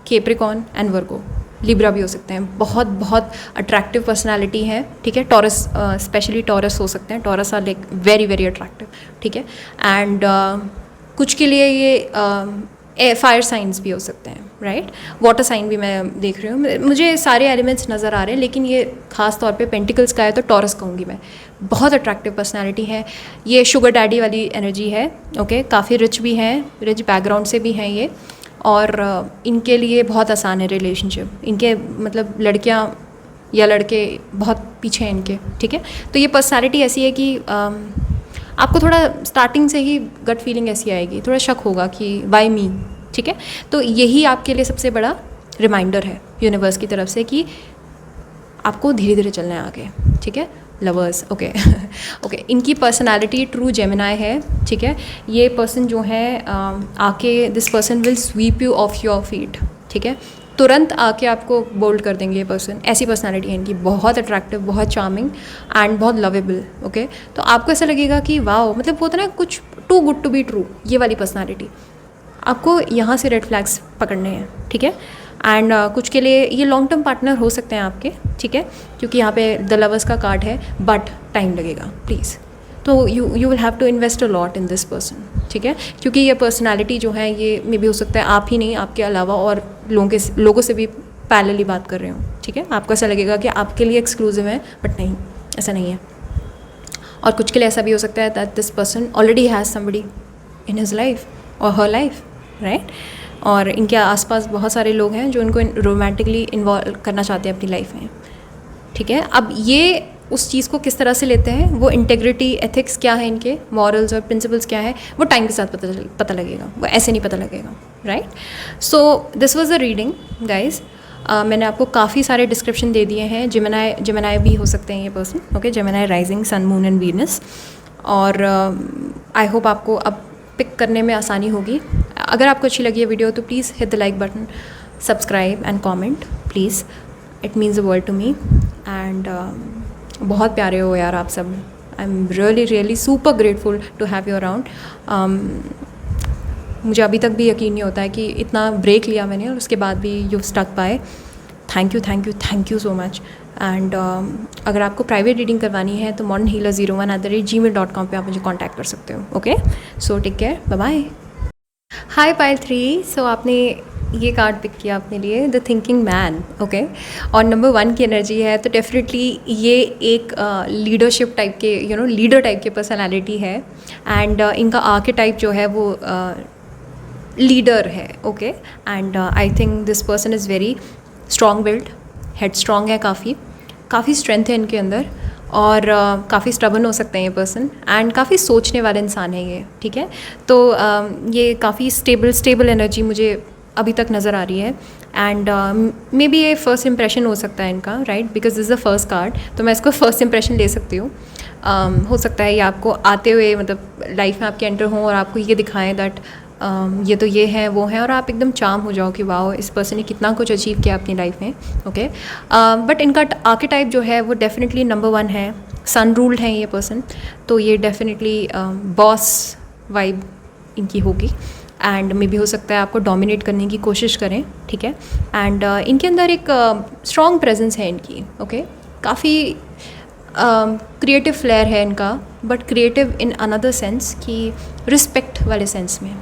Capricorn and Virgo, Libra भी हो सकते हैं, बहुत बहुत अट्रैक्टिव पर्सनालिटी है, ठीक है। टॉरस, स्पेशली टॉरस हो सकते हैं, Taurus are like very very attractive, ठीक है। एंड कुछ के लिए ये फायर साइंस भी हो सकते हैं, राइट। वाटर साइन भी मैं देख रही हूँ, मुझे सारे एलिमेंट्स नज़र आ रहे हैं, लेकिन ये खास तौर पे पेंटिकल्स का है तो टॉरस कहूँगी मैं। बहुत अट्रैक्टिव पर्सनालिटी है, ये शुगर डैडी वाली एनर्जी है, ओके। काफ़ी रिच भी हैं, रिच बैकग्राउंड से भी हैं ये, और इनके लिए बहुत आसान है रिलेशनशिप। इनके मतलब लड़कियाँ या लड़के बहुत पीछे हैं इनके, ठीक है। तो ये पर्सनालिटी ऐसी है कि आपको थोड़ा स्टार्टिंग से ही गट फीलिंग ऐसी आएगी, थोड़ा शक होगा कि वाई मी, ठीक है। तो यही आपके लिए सबसे बड़ा रिमाइंडर है यूनिवर्स की तरफ से कि आपको धीरे धीरे चलना है आगे, ठीक है। Lovers, okay okay. इनकी पर्सनालिटी ट्रू जेमिनाई है, ठीक है। ये पर्सन जो है आके this person will sweep you off your feet, ठीक है। तुरंत आके आपको बोल्ड कर देंगे ये पर्सन। ऐसी पर्सनालिटी है इनकी, बहुत अट्रैक्टिव, बहुत चार्मिंग एंड बहुत लवेबल। ओके, तो आपको ऐसा लगेगा कि वाओ, मतलब होता है ना कुछ too good to be true, ये वाली पर्सनालिटी। आपको यहाँ से रेड फ्लैग्स पकड़ने हैं, ठीक है। एंड कुछ के लिए ये लॉन्ग टर्म पार्टनर हो सकते हैं आपके, ठीक है, क्योंकि यहाँ पे द लवर्स का कार्ड है, बट टाइम लगेगा प्लीज़। तो you will have to invest a lot in this person, ठीक है, क्योंकि ये पर्सनालिटी जो है ये मे भी हो सकता है आप ही नहीं, आपके अलावा और लोगों से भी पैरेलली बात कर रहे हो, ठीक है। आपको ऐसा लगेगा कि आपके लिए एक्सक्लूसिव है, बट नहीं, ऐसा नहीं है। और कुछ के लिए ऐसा भी हो सकता है that this person already has somebody in his life और हर लाइफ, राइट। और इनके आसपास बहुत सारे लोग हैं जो इनको रोमांटिकली इन्वॉल्व करना चाहते हैं अपनी लाइफ में, ठीक है। अब ये उस चीज़ को किस तरह से लेते हैं, वो इंटेग्रिटी, एथिक्स क्या है इनके, मॉरल्स और प्रिंसिपल्स क्या है, वो टाइम के साथ पता लगेगा, वो ऐसे नहीं पता लगेगा, right. So this was the reading guys. मैंने आपको काफ़ी सारे डिस्क्रिप्शन दे दिए हैं। जेमिनाई भी हो सकते हैं ये person, okay, Gemini rising, sun, moon and Venus. और आई होप आपको अब पिक करने में आसानी होगी। अगर आपको अच्छी लगी है वीडियो तो please hit the like button, subscribe and comment please, it means the world to me. And बहुत प्यारे हो यार आप सब, I am really super grateful to have you around. मुझे अभी तक भी यकीन नहीं होता है कि इतना ब्रेक लिया मैंने और उसके बाद भी you stuck by. Thank you so much. And अगर आपको प्राइवेट रीडिंग करवानी है तो modernhealer01@gmail.com पे आप मुझे कांटेक्ट कर सकते हो, okay. So take care, bye bye. Hi Payal 3, so आपने ये कार्ड पिक किया अपने लिए, द थिंकिंग मैन, ओके। और नंबर 1 की एनर्जी है, तो डेफिनेटली ये एक लीडरशिप टाइप के, लीडर टाइप की पर्सनालिटी है। एंड इनका आर्केटाइप जो है वो लीडर है, okay. And I think this person is very strong willed, headstrong है, काफ़ी स्ट्रेंथ है इनके अंदर, और काफ़ी स्टबन हो सकते हैं ये पर्सन। एंड काफ़ी सोचने वाले इंसान है ये, ठीक है। तो ये काफ़ी स्टेबल एनर्जी मुझे अभी तक नज़र आ रही है। एंड मे बी ये फर्स्ट इंप्रेशन हो सकता है इनका, right, because this is the first card, तो मैं इसको फर्स्ट इंप्रेशन ले सकती हूँ। हो सकता है ये आपको आते हुए, मतलब लाइफ में आपके एंटर हों और आपको ये दिखाएं दैट ये तो ये है वो है, और आप एकदम चार्म हो जाओ कि वाओ, इस पर्सन ने कितना कुछ अचीव किया अपनी लाइफ में, ओके। बट इनका आर्केटाइप जो है वो डेफिनेटली नंबर 1 है, सन रूल्ड है ये पर्सन, तो ये डेफिनेटली बॉस वाइब इनकी होगी। एंड मे बी हो सकता है आपको डोमिनेट करने की कोशिश करें, ठीक है। एंड इनके अंदर एक स्ट्रॉन्ग प्रेजेंस है इनकी, ओके। काफ़ी क्रिएटिव फ्लेयर है इनका, but creative in another sense कि रिस्पेक्ट वाले सेंस में,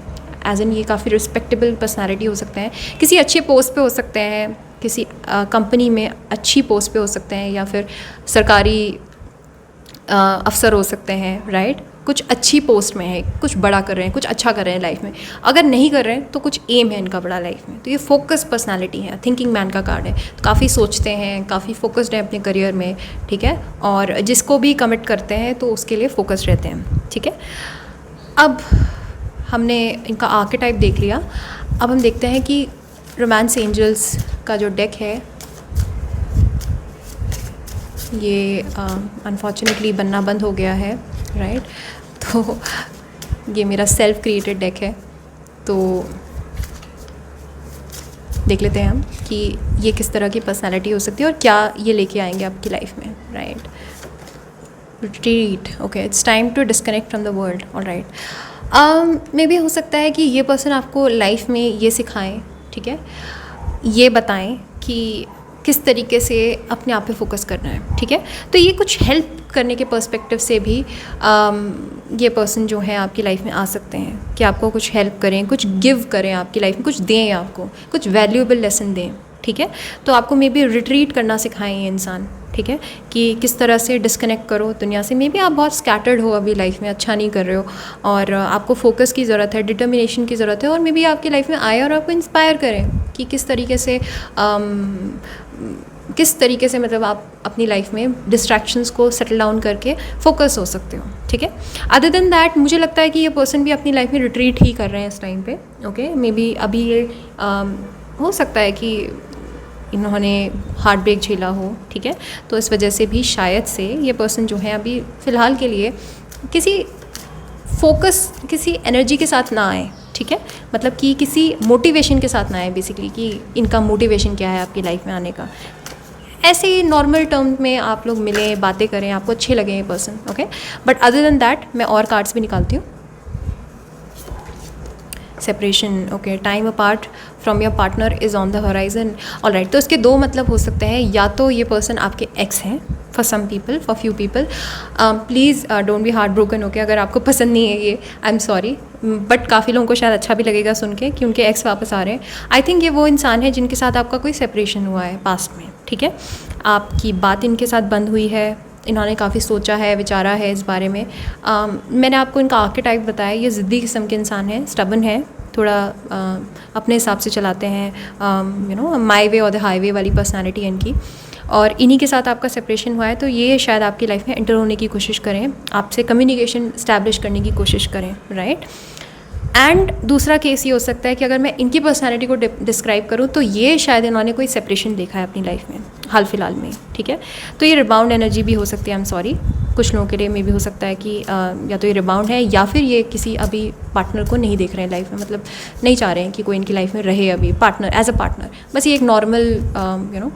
एज इन ये काफ़ी रिस्पेक्टेबल पर्सनालिटी हो सकते हैं, किसी अच्छे पोस्ट पे हो सकते हैं, किसी कंपनी में अच्छी पोस्ट पे हो सकते हैं, या फिर सरकारी अफसर हो सकते हैं, राइट। कुछ अच्छी पोस्ट में है, कुछ बड़ा कर रहे हैं, कुछ अच्छा कर रहे हैं लाइफ में। अगर नहीं कर रहे हैं तो कुछ एम है इनका बड़ा लाइफ में। तो ये फोकस पर्सनालिटी है, थिंकिंग मैन का कार्ड है, तो काफ़ी सोचते हैं, काफ़ी फोकस्ड है अपने करियर में, ठीक है। और जिसको भी कमिट करते हैं तो उसके लिए फोकस्ड रहते हैं, ठीक है। अब हमने इनका आर्केटाइप देख लिया, अब हम देखते हैं कि रोमांस एंजल्स का जो डेक है ये अनफॉर्चुनेटली बनना बंद हो गया है, राइट। तो ये मेरा सेल्फ क्रिएटेड डेक है, तो देख लेते हैं हम कि ये किस तरह की पर्सनालिटी हो सकती है और क्या ये लेके आएंगे आपकी लाइफ में, right. Retreat, okay, it's time to disconnect from the world, alright. Maybe हो सकता है कि ये पर्सन आपको लाइफ में ये सिखाएं, ठीक है, ये बताएं कि किस तरीके से अपने आप पे फोकस करना है, ठीक है। तो ये कुछ हेल्प करने के पर्सपेक्टिव से भी ये पर्सन जो है आपकी लाइफ में आ सकते हैं कि आपको कुछ हेल्प करें, कुछ गिव करें आपकी लाइफ में, कुछ दें, आपको कुछ वैल्यूएबल लेसन दें, ठीक है। तो आपको मे बी रिट्रीट करना सिखाएं ये इंसान, ठीक है, कि किस तरह से डिस्कनेक्ट करो दुनिया से। मे बी आप बहुत स्कैटर्ड हो अभी लाइफ में, अच्छा नहीं कर रहे हो और आपको फोकस की ज़रूरत है, डिटर्मिनेशन की ज़रूरत है, और मे बी आपकी लाइफ में आए और आपको इंस्पायर करें कि किस तरीके से मतलब आप अपनी लाइफ में डिस्ट्रैक्शंस को सेटल डाउन करके फोकस हो सकते हो, ठीक है। अदर देन दैट मुझे लगता है कि ये पर्सन भी अपनी लाइफ में रिट्रीट ही कर रहे हैं इस टाइम पे, ओके। मे बी अभी ये हो सकता है कि इन्होंने हार्ट ब्रेक झेला हो, ठीक है, तो इस वजह से भी शायद से ये पर्सन जो है अभी फ़िलहाल के लिए किसी एनर्जी के साथ ना आए, ठीक है, मतलब कि किसी मोटिवेशन के साथ ना आए बेसिकली कि इनका मोटिवेशन क्या है आपकी लाइफ में आने का। ऐसे ही नॉर्मल टर्म में आप लोग मिलें, बातें करें, आपको अच्छे लगे ये person, okay. But other than that मैं और कार्ड्स भी निकालती हूँ। Separation, okay, time apart from your partner is on the horizon. Alright, तो इसके दो मतलब हो सकते हैं, या तो ये पर्सन आपके एक्स हैं for some people, for few people. Please don't be heart broken, okay, अगर आपको पसंद नहीं है ये, आई एम सॉरी, बट काफ़ी लोगों को शायद अच्छा भी लगेगा सुन के कि उनके एक्स वापस आ रहे हैं। आई थिंक ये वो इंसान है जिनके साथ आपका कोई सेपरेशन हुआ है पास्ट में, ठीक है, आपकी बात इनके साथ बंद हुई है, इन्होंने काफ़ी सोचा है, विचारा है इस बारे में। मैंने आपको इनका आर्केटाइप बताया, ये ज़िद्दी किस्म के इंसान हैं, स्टबन है, थोड़ा अपने हिसाब से चलाते हैं, यू नो, माई वे और द हाईवे वाली पर्सनालिटी है इनकी। और इन्हीं के साथ आपका सेपरेशन हुआ है, तो ये शायद आपकी लाइफ में एंटर होने की कोशिश करें, आपसे कम्युनिकेशन इस्टेब्लिश करने की कोशिश करें, राइट। एंड दूसरा केस ये हो सकता है कि अगर मैं इनकी पर्सनालिटी को डिस्क्राइब करूँ तो ये शायद इन्होंने कोई सेपरेशन देखा है अपनी लाइफ में हाल फिलहाल में, ठीक है। तो ये रिबाउंड एनर्जी भी हो सकती है, आई एम सॉरी, कुछ लोगों के लिए मे भी हो सकता है कि या तो ये रिबाउंड है या फिर ये किसी अभी पार्टनर को नहीं देख रहे हैं लाइफ में, मतलब नहीं चाह रहे हैं कि कोई इनकी लाइफ में रहे अभी पार्टनर, एज अ पार्टनर, बस ये एक नॉर्मल यू नो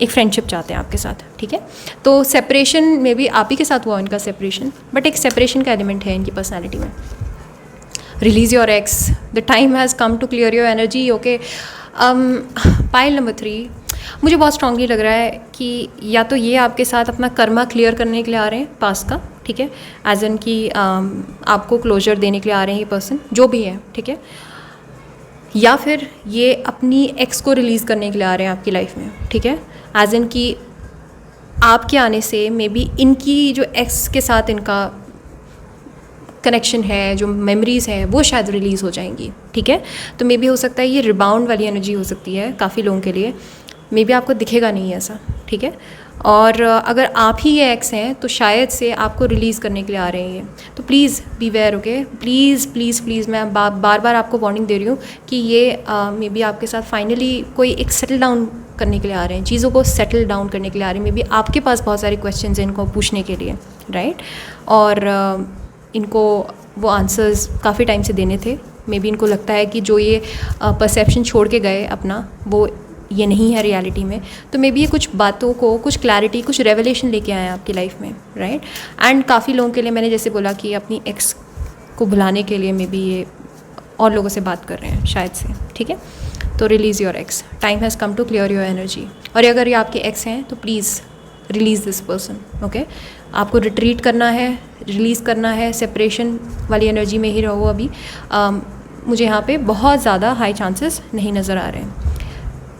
एक फ्रेंडशिप चाहते हैं आपके साथ, ठीक है। तो सेपरेशन में भी आप ही के साथ हुआ इनका सेपरेशन, बट एक सेपरेशन का एलिमेंट है इनकी पर्सनैलिटी में। Release your ex, the time has come to clear your energy, okay. Pile number 3, मुझे बहुत स्ट्रांगली लग रहा है कि या तो ये आपके साथ अपना कर्मा क्लियर करने के लिए आ रहे हैं पास्ट का, ठीक है, एज एन कि आपको क्लोजर देने के लिए आ रहे हैं ये पर्सन, जो भी है, ठीक है, या फिर ये अपनी एक्स को रिलीज़ करने के लिए आ रहे हैं आपकी लाइफ में, ठीक है, एज एन कि आपके आने से मे बी इनकी जो एक्स के साथ इनका कनेक्शन है, जो मेमोरीज़ हैं, वो शायद रिलीज़ हो जाएंगी, ठीक है। तो मे बी हो सकता है ये रिबाउंड वाली एनर्जी हो सकती है काफ़ी लोगों के लिए, मे बी आपको दिखेगा नहीं ऐसा, ठीक है। और अगर आप ही ये एक्स हैं तो शायद से आपको रिलीज़ करने के लिए आ रहे हैं ये, तो please beware, okay, please please please, मैं बार बार आपको वार्निंग दे रही हूँ कि ये मे बी आपके साथ फाइनली कोई एक सेटल डाउन करने के लिए आ रहे हैं, चीज़ों को सेटल डाउन करने के लिए आ रहे हैं। मे बी आपके पास बहुत सारे क्वेश्चन हैं इनको पूछने के लिए, राइट, और इनको वो आंसर्स काफ़ी टाइम से देने थे। मे बी इनको लगता है कि जो ये परसेप्शन छोड़ के गए अपना, वो ये नहीं है रियलिटी में, तो मे बी ये कुछ बातों को, कुछ क्लैरिटी, कुछ रेवलेशन लेके आए हैं आपकी लाइफ में, राइट। एंड काफ़ी लोगों के लिए मैंने जैसे बोला कि अपनी एक्स को भुलाने के लिए मे बी ये और लोगों से बात कर रहे हैं शायद से, ठीक है। तो release your ex, time has come to clear your energy. और अगर ये आपके एक्स हैं तो please release this person, okay. आपको रिट्रीट करना है, रिलीज़ करना है, सेपरेशन वाली एनर्जी में ही रहो अभी। मुझे यहाँ पे बहुत ज़्यादा हाई चांसेस नहीं नज़र आ रहे हैं।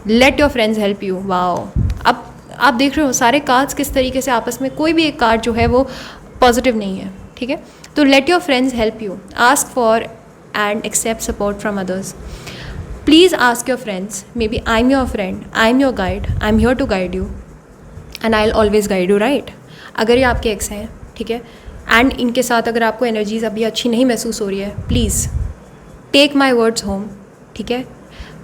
Late your friends help you, wow. अब आप देख रहे हो सारे कार्ड्स किस तरीके से आपस में, कोई भी एक कार्ड जो है वो पॉजिटिव नहीं है, ठीक है। तो let your friends help you, ask for and accept support from others. Please ask your friends, maybe I am your friend, I am your guide, I am here to guide you and I will always guide you, right. अगर ये आपके ex हैं, ठीक है, and इनके साथ अगर आपको एनर्जीज अभी अच्छी नहीं महसूस हो रही है, please take my words home, ठीक है।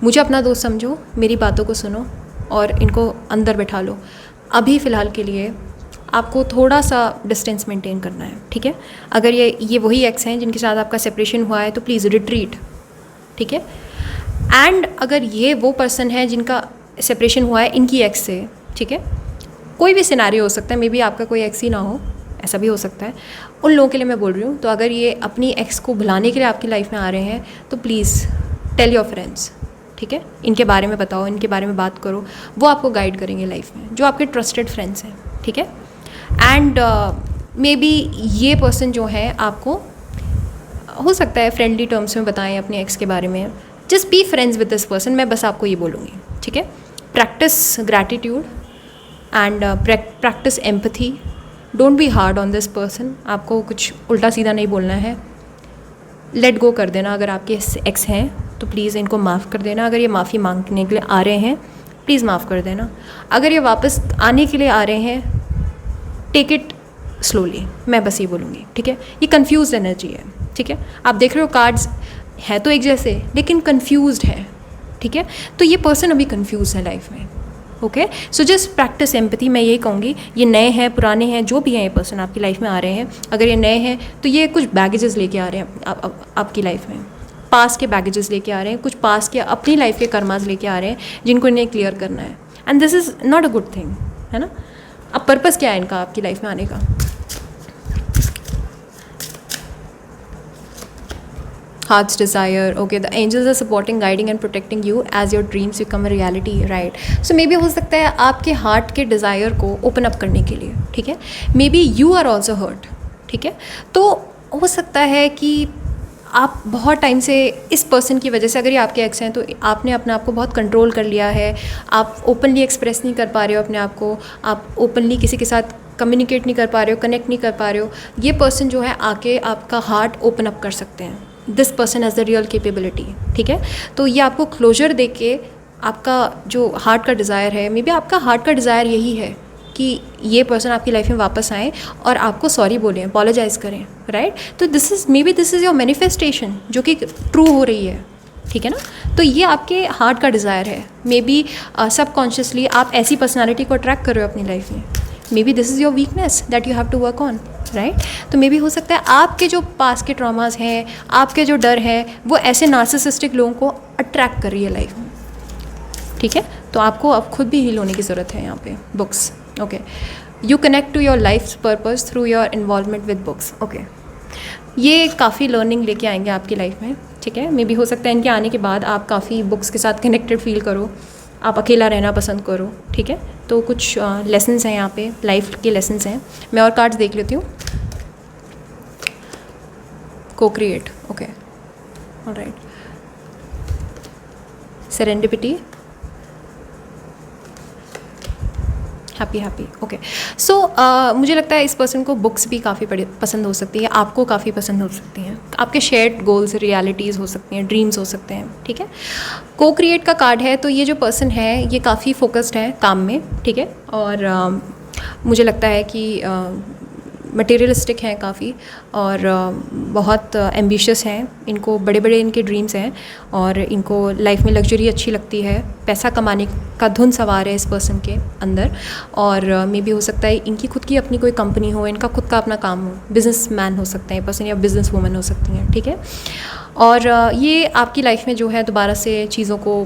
मुझे अपना दोस्त समझो, मेरी बातों को सुनो और इनको अंदर बैठा लो। अभी फ़िलहाल के लिए आपको थोड़ा सा डिस्टेंस मेंटेन करना है, ठीक है। अगर ये वही एक्स हैं जिनके साथ आपका सेपरेशन हुआ है तो प्लीज़ रिट्रीट, ठीक है। एंड अगर ये वो पर्सन है जिनका सेपरेशन हुआ है इनकी एक्स से, ठीक है, कोई भी सिनेरियो हो सकता है, मे बी आपका कोई एक्स ही ना हो, ऐसा भी हो सकता है, उन लोगों के लिए मैं बोल रही हूँ। तो अगर ये अपनी एक्स को भुलाने के लिए आपकी लाइफ में आ रहे हैं तो प्लीज़ टेल योर फ्रेंड्स, ठीक है, इनके बारे में बताओ, इनके बारे में बात करो, वो आपको गाइड करेंगे लाइफ में, जो आपके ट्रस्टेड फ्रेंड्स हैं, ठीक है। एंड मे बी ये पर्सन जो है आपको हो सकता है फ्रेंडली टर्म्स में बताएं अपने एक्स के बारे में, just be friends with this person, मैं बस आपको ये बोलूँगी, ठीक है। Practice gratitude and practice empathy, don't be hard on this person, आपको कुछ उल्टा सीधा नहीं बोलना है, लेट गो कर देना। अगर आपके एक्स हैं तो प्लीज़ इनको माफ़ कर देना। अगर ये माफ़ी मांगने के लिए आ रहे हैं प्लीज़ माफ़ कर देना। अगर ये वापस आने के लिए आ रहे हैं टेक इट स्लोली, मैं बस ये बोलूँगी, ठीक है। ये कंफ्यूज एनर्जी है, ठीक है। आप देख रहे हो कार्ड्स है तो एक जैसे लेकिन कंफ्यूज्ड है, ठीक है। तो ये पर्सन अभी कंफ्यूज है लाइफ में, okay. So just practice empathy, मैं यही कहूँगी। ये नए हैं, पुराने हैं, जो भी हैं ये पर्सन आपकी लाइफ में आ रहे हैं, अगर ये नए हैं तो ये कुछ बैगेजेस लेके आ रहे हैं आपकी लाइफ में, पास के बैगेजेस लेके आ रहे हैं, कुछ पास के अपनी लाइफ के कर्मास लेके आ रहे हैं जिनको इन्हें क्लियर करना है, and this is not a good thing, है ना। अब पर्पज़ क्या है इनका आपकी लाइफ में आने का? Heart's desire. Okay, the angels are supporting, guiding and protecting you as your dreams become a reality, right? So maybe हो सकता है आपके हार्ट के डिज़ायर को ओपन अप करने के लिए, ठीक है, maybe you are also hurt, ठीक है, तो हो सकता है कि आप बहुत टाइम से इस पर्सन की वजह से, अगर ये आपके एक्स हैं, तो आपने अपने आप को बहुत कंट्रोल कर लिया है, आप ओपनली एक्सप्रेस नहीं कर पा रहे हो अपने आप को, आप ओपनली किसी के साथ कम्युनिकेट नहीं कर पा रहे हो, कनेक्ट नहीं कर पा रहे हो। ये पर्सन जो है आके आपका हार्ट ओपन अप कर सकते हैं, this person has the real capability, ठीक है। तो ये आपको क्लोजर दे के आपका जो हार्ट का डिज़ायर है, मे बी आपका हार्ट का डिज़ायर यही है कि ये पर्सन आपकी लाइफ में वापस आए और आपको सॉरी बोलें, अपोलोजाइज़ करें, राइट। तो दिस इज़ योर मैनिफेस्टेशन जो कि ट्रू हो रही है, ठीक है ना। तो ये आपके हार्ट का डिज़ायर है, मे बी सबकॉन्शियसली आप ऐसी पर्सनैलिटी को अट्रैक्ट कर रहे हो अपनी लाइफ में, maybe this is your weakness that you have to work on, right. तो मे बी हो सकता है आपके जो पास के ट्रॉमास हैं, आपके जो डर है, वो ऐसे नार्सिसिस्टिक लोगों को अट्रैक्ट कर रही है लाइफ में, ठीक है। तो आपको अब खुद भी हील होने की ज़रूरत है यहाँ पे। Books, okay, you connect to your life purpose through your involvement with books, okay. ये काफ़ी लर्निंग लेके आएंगे आपकी लाइफ में, ठीक है। मे बी हो सकता है इनके आने के बाद आप काफ़ी बुक्स के साथ कनेक्टेड फील करो, आप अकेला रहना पसंद करो, ठीक है। तो कुछ लेसन्स हैं यहाँ पे, लाइफ के लेसन्स हैं। मैं और कार्ड्स देख लेती हूँ। को create, okay, alright. Serendipity, happy, okay. So मुझे लगता है इस पर्सन को बुक्स भी काफ़ी पसंद हो सकती है, आपको काफ़ी पसंद हो सकती हैं, आपके शेयर्ड गोल्स, रियलिटीज़ हो सकती हैं, ड्रीम्स हो सकते हैं, ठीक है। को क्रिएट का कार्ड है, तो ये जो पर्सन है ये काफ़ी फोकस्ड है काम में, ठीक है, और मुझे लगता है कि मटेरियलिस्टिक हैं काफ़ी, और बहुत एम्बिशियस हैं, इनको बड़े बड़े इनके ड्रीम्स हैं, और इनको लाइफ में लग्जरी अच्छी लगती है, पैसा कमाने का धुन सवार है इस पर्सन के अंदर, और मे बी हो सकता है इनकी खुद की अपनी कोई कंपनी हो, इनका खुद का अपना काम हो, बिजनेस मैन हो सकते हैं ये पर्सन, या बिजनेस वूमन हो सकती हैं, ठीक है। और ये आपकी लाइफ में जो है दोबारा से चीज़ों को,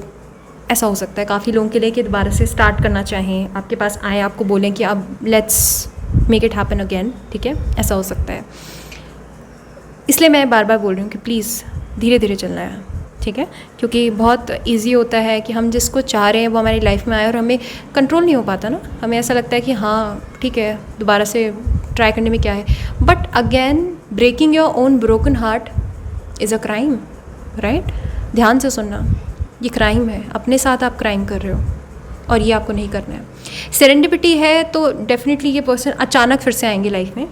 ऐसा हो सकता है काफ़ी लोगों के लिए कि दोबारा से स्टार्ट करना चाहें, आपके पास आए, आपको बोलें कि अब let's make it happen again, ठीक है, ऐसा हो सकता है। इसलिए मैं बार बार बोल रही हूँ कि प्लीज़ धीरे धीरे चलना है, ठीक है, क्योंकि बहुत इजी होता है कि हम जिसको चाह रहे हैं वो हमारी लाइफ में आए और हमें कंट्रोल नहीं हो पाता ना, हमें ऐसा लगता है कि हाँ ठीक है दोबारा से ट्राई करने में क्या है, but again breaking your own broken heart is a crime, right. ध्यान से सुनना, ये क्राइम है, अपने साथ आप क्राइम कर रहे हो और ये आपको नहीं करना है। सेरेंडिपिटी है तो डेफिनेटली ये पर्सन अचानक फिर से आएंगे लाइफ में,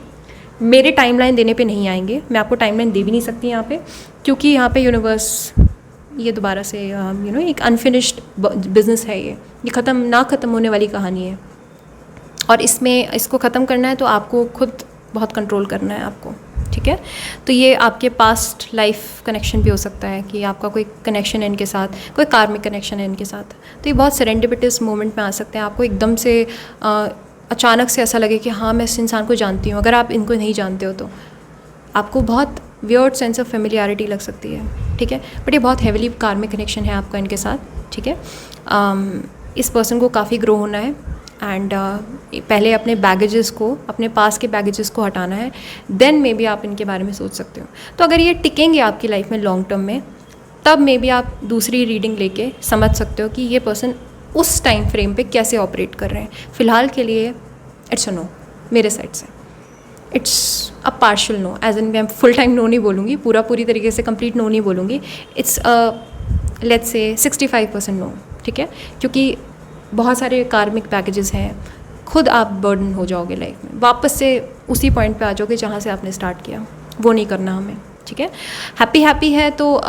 मेरे टाइमलाइन देने पे नहीं आएंगे, मैं आपको टाइमलाइन दे भी नहीं सकती यहाँ पे, क्योंकि यहाँ पे यूनिवर्स ये दोबारा से एक अनफिनिश्ड बिजनेस है, ये ख़त्म ना ख़त्म होने वाली कहानी है, और इसमें इसको ख़त्म करना है तो आपको खुद बहुत कंट्रोल करना है आपको, ठीक है। तो ये आपके पास्ट लाइफ कनेक्शन भी हो सकता है कि आपका कोई कनेक्शन है इनके साथ, कोई कार्मिक कनेक्शन है इनके साथ, तो ये बहुत सेरेंडिपिटस मोमेंट में आ सकते हैं। आपको एकदम से अचानक से ऐसा लगे कि हाँ मैं इस इंसान को जानती हूँ, अगर आप इनको नहीं जानते हो तो आपको बहुत वियर्ड सेंस ऑफ फेमिलियरिटी लग सकती है, ठीक है, बट ये बहुत हेविली कार्मिक कनेक्शन है आपका इनके साथ, ठीक है। इस पर्सन को काफ़ी ग्रो होना है, एंड पहले अपने बैगेजेस को, अपने पास के बैगेजेस को हटाना है, देन मे बी आप इनके बारे में सोच सकते हो। तो अगर ये टिकेंगे आपकी लाइफ में लॉन्ग टर्म में, तब मे बी आप दूसरी रीडिंग लेके समझ सकते हो कि ये पर्सन उस टाइम फ्रेम पे कैसे ऑपरेट कर रहे हैं। फ़िलहाल के लिए इट्स अ नो मेरे साइड से, it's a partial no, as in मैं फुल टाइम नो नहीं बोलूँगी, पूरी तरीके से कंप्लीट नो नहीं बोलूँगी, इट्स लेट्स से 65% नो, ठीक है, क्योंकि बहुत सारे कार्मिक पैकेजेस हैं, खुद आप बर्डन हो जाओगे लाइफ में, वापस से उसी पॉइंट पे आ जाओगे जहाँ से आपने स्टार्ट किया, वो नहीं करना हमें, ठीक है। हैप्पी है तो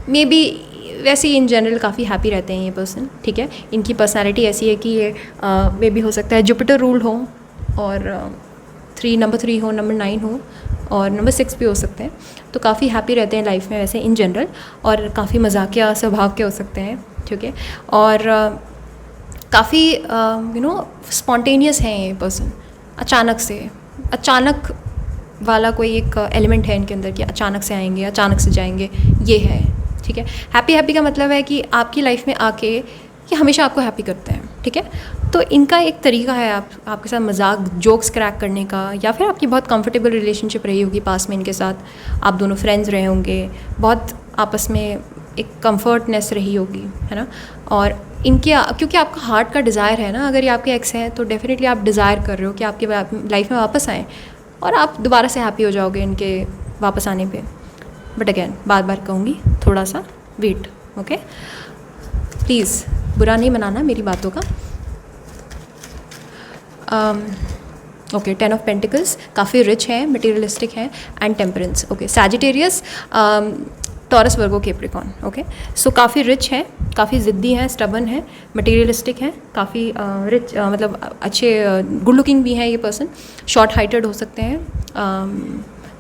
मे बी वैसे ही इन जनरल काफ़ी हैप्पी रहते हैं ये पर्सन, ठीक है। इनकी पर्सनालिटी ऐसी है कि ये मे बी हो सकता है जुपिटर रूल्ड हो, और नंबर 3 हो, नंबर 9 हो, और नंबर 6 भी हो सकते हैं, तो काफ़ी हैप्पी रहते हैं लाइफ में वैसे इन जनरल, और काफ़ी मजाकिया स्वभाव के हो सकते हैं, ठीक है, और काफ़ी स्पॉन्टेनियस हैं ये पर्सन, अचानक वाला कोई एक एलिमेंट है इनके अंदर कि अचानक से आएंगे, अचानक से जाएंगे, ये है, ठीक है। हैप्पी हैप्पी का मतलब है कि आपकी लाइफ में आके ये हमेशा आपको हैप्पी करते हैं, ठीक है। तो इनका एक तरीका है आपके साथ मजाक जोक्स क्रैक करने का, या फिर आपकी बहुत कंफर्टेबल रिलेशनशिप रही होगी पास में इनके साथ, आप दोनों फ्रेंड्स रहे होंगे, बहुत आपस में एक कंफर्टनेस रही होगी, है ना। और इनके क्योंकि आपका हार्ट का डिज़ायर है ना, अगर ये आपके एक्स हैं तो डेफिनेटली आप डिज़ायर कर रहे हो कि आपके लाइफ में वापस आएँ और आप दोबारा से हैप्पी हो जाओगे इनके वापस आने पे। बट अगेन बार बार कहूँगी, थोड़ा सा वेट, ओके। प्लीज़ बुरा नहीं मनाना मेरी बातों का। ओके, 10 ऑफ पेंटिकल्स काफ़ी रिच है, मटेरियलिस्टिक है, and temperance. Okay, Sagittarius, Taurus, Virgo, Capricorn. Okay, so काफ़ी रिच है, काफ़ी ज़िद्दी हैं, स्टबन है, मटेरियलिस्टिक हैं, काफ़ी रिच, मतलब अच्छे गुड लुकिंग भी हैं ये पर्सन, शॉर्ट हाइटेड हो सकते हैं,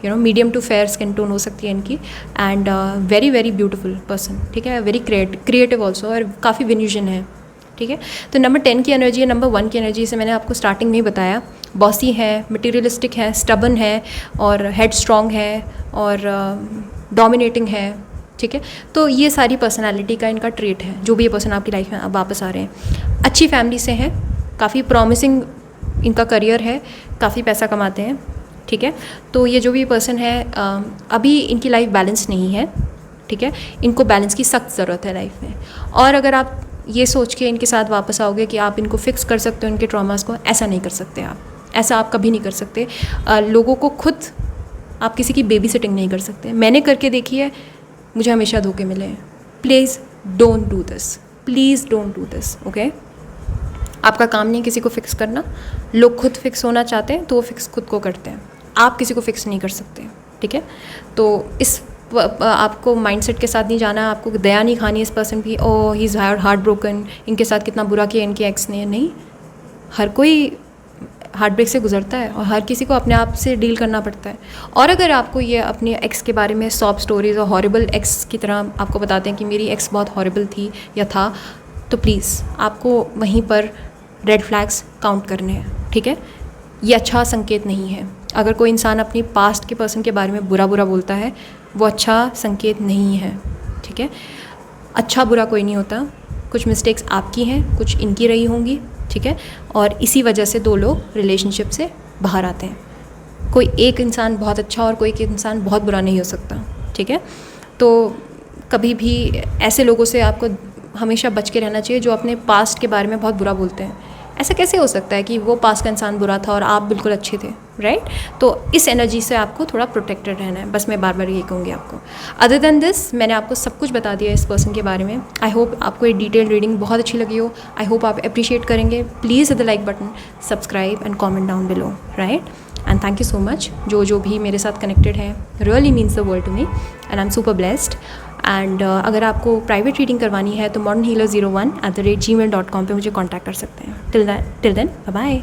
you know medium to fair skin tone हो सकती है इनकी, and very very beautiful person, ठीक है, वेरी क्रिएटिव ऑल्सो, और काफ़ी विनिजन है, ठीक है। तो नंबर 10 की एनर्जी है, नंबर 1 की एनर्जी से मैंने आपको स्टार्टिंग में ही बताया, बॉसी है, मटेरियलिस्टिक है, स्टबन है, और हेड स्ट्रॉन्ग है, और डोमिनेटिंग है, ठीक है। तो ये सारी पर्सनालिटी का इनका ट्रेट है, जो भी ये पर्सन आपकी लाइफ में अब वापस आ रहे हैं। अच्छी फैमिली से हैं, काफ़ी प्रॉमिसिंग इनका करियर है, काफ़ी पैसा कमाते हैं, ठीक है। तो ये जो भी पर्सन है, अभी इनकी लाइफ बैलेंस नहीं है, ठीक है, इनको बैलेंस की सख्त ज़रूरत है लाइफ में। और अगर आप ये सोच के इनके साथ वापस आओगे कि आप इनको फिक्स कर सकते हो इनके ट्रॉमास को, ऐसा नहीं कर सकते आप, ऐसा आप कभी नहीं कर सकते। लोगों को खुद आप किसी की बेबी सिटिंग नहीं कर सकते। मैंने करके देखी है, मुझे हमेशा धोखे मिले हैं। Please don't do this, please don't do this, okay. आपका काम नहीं किसी को फिक्स करना, लोग खुद फिक्स होना चाहते हैं तो वो फिक्स खुद को करते हैं, आप किसी को फिक्स नहीं कर सकते, ठीक है। तो इस आपको माइंडसेट के साथ नहीं जाना है, आपको दया नहीं खानी इस पर्सन की, ओ ही इज़ हार्ट ब्रोकन, इनके साथ कितना बुरा किया इनके एक्स ने। नहीं, हर कोई हार्ट ब्रेक से गुजरता है और हर किसी को अपने आप से डील करना पड़ता है। और अगर आपको ये अपने एक्स के बारे में सॉफ्ट स्टोरीज़ और हॉरिबल एक्स की तरह आपको बताते हैं कि मेरी एक्स बहुत हॉरिबल थी या था, तो प्लीज़ आपको वहीं पर रेड फ्लैग्स काउंट करने हैं, ठीक है। ये अच्छा संकेत नहीं है। अगर कोई इंसान अपनी पास्ट के पर्सन के बारे में बुरा बोलता है, वो अच्छा संकेत नहीं है, ठीक है। अच्छा बुरा कोई नहीं होता, कुछ मिस्टेक्स आपकी हैं, कुछ इनकी रही होंगी, ठीक है। और इसी वजह से दो लोग रिलेशनशिप से बाहर आते हैं। कोई एक इंसान बहुत अच्छा और कोई एक इंसान बहुत बुरा नहीं हो सकता, ठीक है। तो कभी भी ऐसे लोगों से आपको हमेशा बच के रहना चाहिए जो अपने पास्ट के बारे में बहुत बुरा बोलते हैं। ऐसा कैसे हो सकता है कि वो पास्ट का इंसान बुरा था और आप बिल्कुल अच्छे थे, राइट। तो इस एनर्जी से आपको थोड़ा प्रोटेक्टेड रहना है, बस मैं बार बार ये कहूँगी आपको। अदर देन दिस मैंने आपको सब कुछ बता दिया इस पर्सन के बारे में। आई होप आपको ये डिटेल रीडिंग बहुत अच्छी लगी हो। आई होप आप अप्रिशिएट करेंगे। Please hit the like button, subscribe and comment down below, right. And thank you so much जो भी मेरे साथ कनेक्टेड है, really means the world to me and I am super blessed. And अगर आपको private reading करवानी है तो modernhealer01@gmail.com पे मुझे कॉन्टैक्ट कर सकते हैं। Till then bye bye.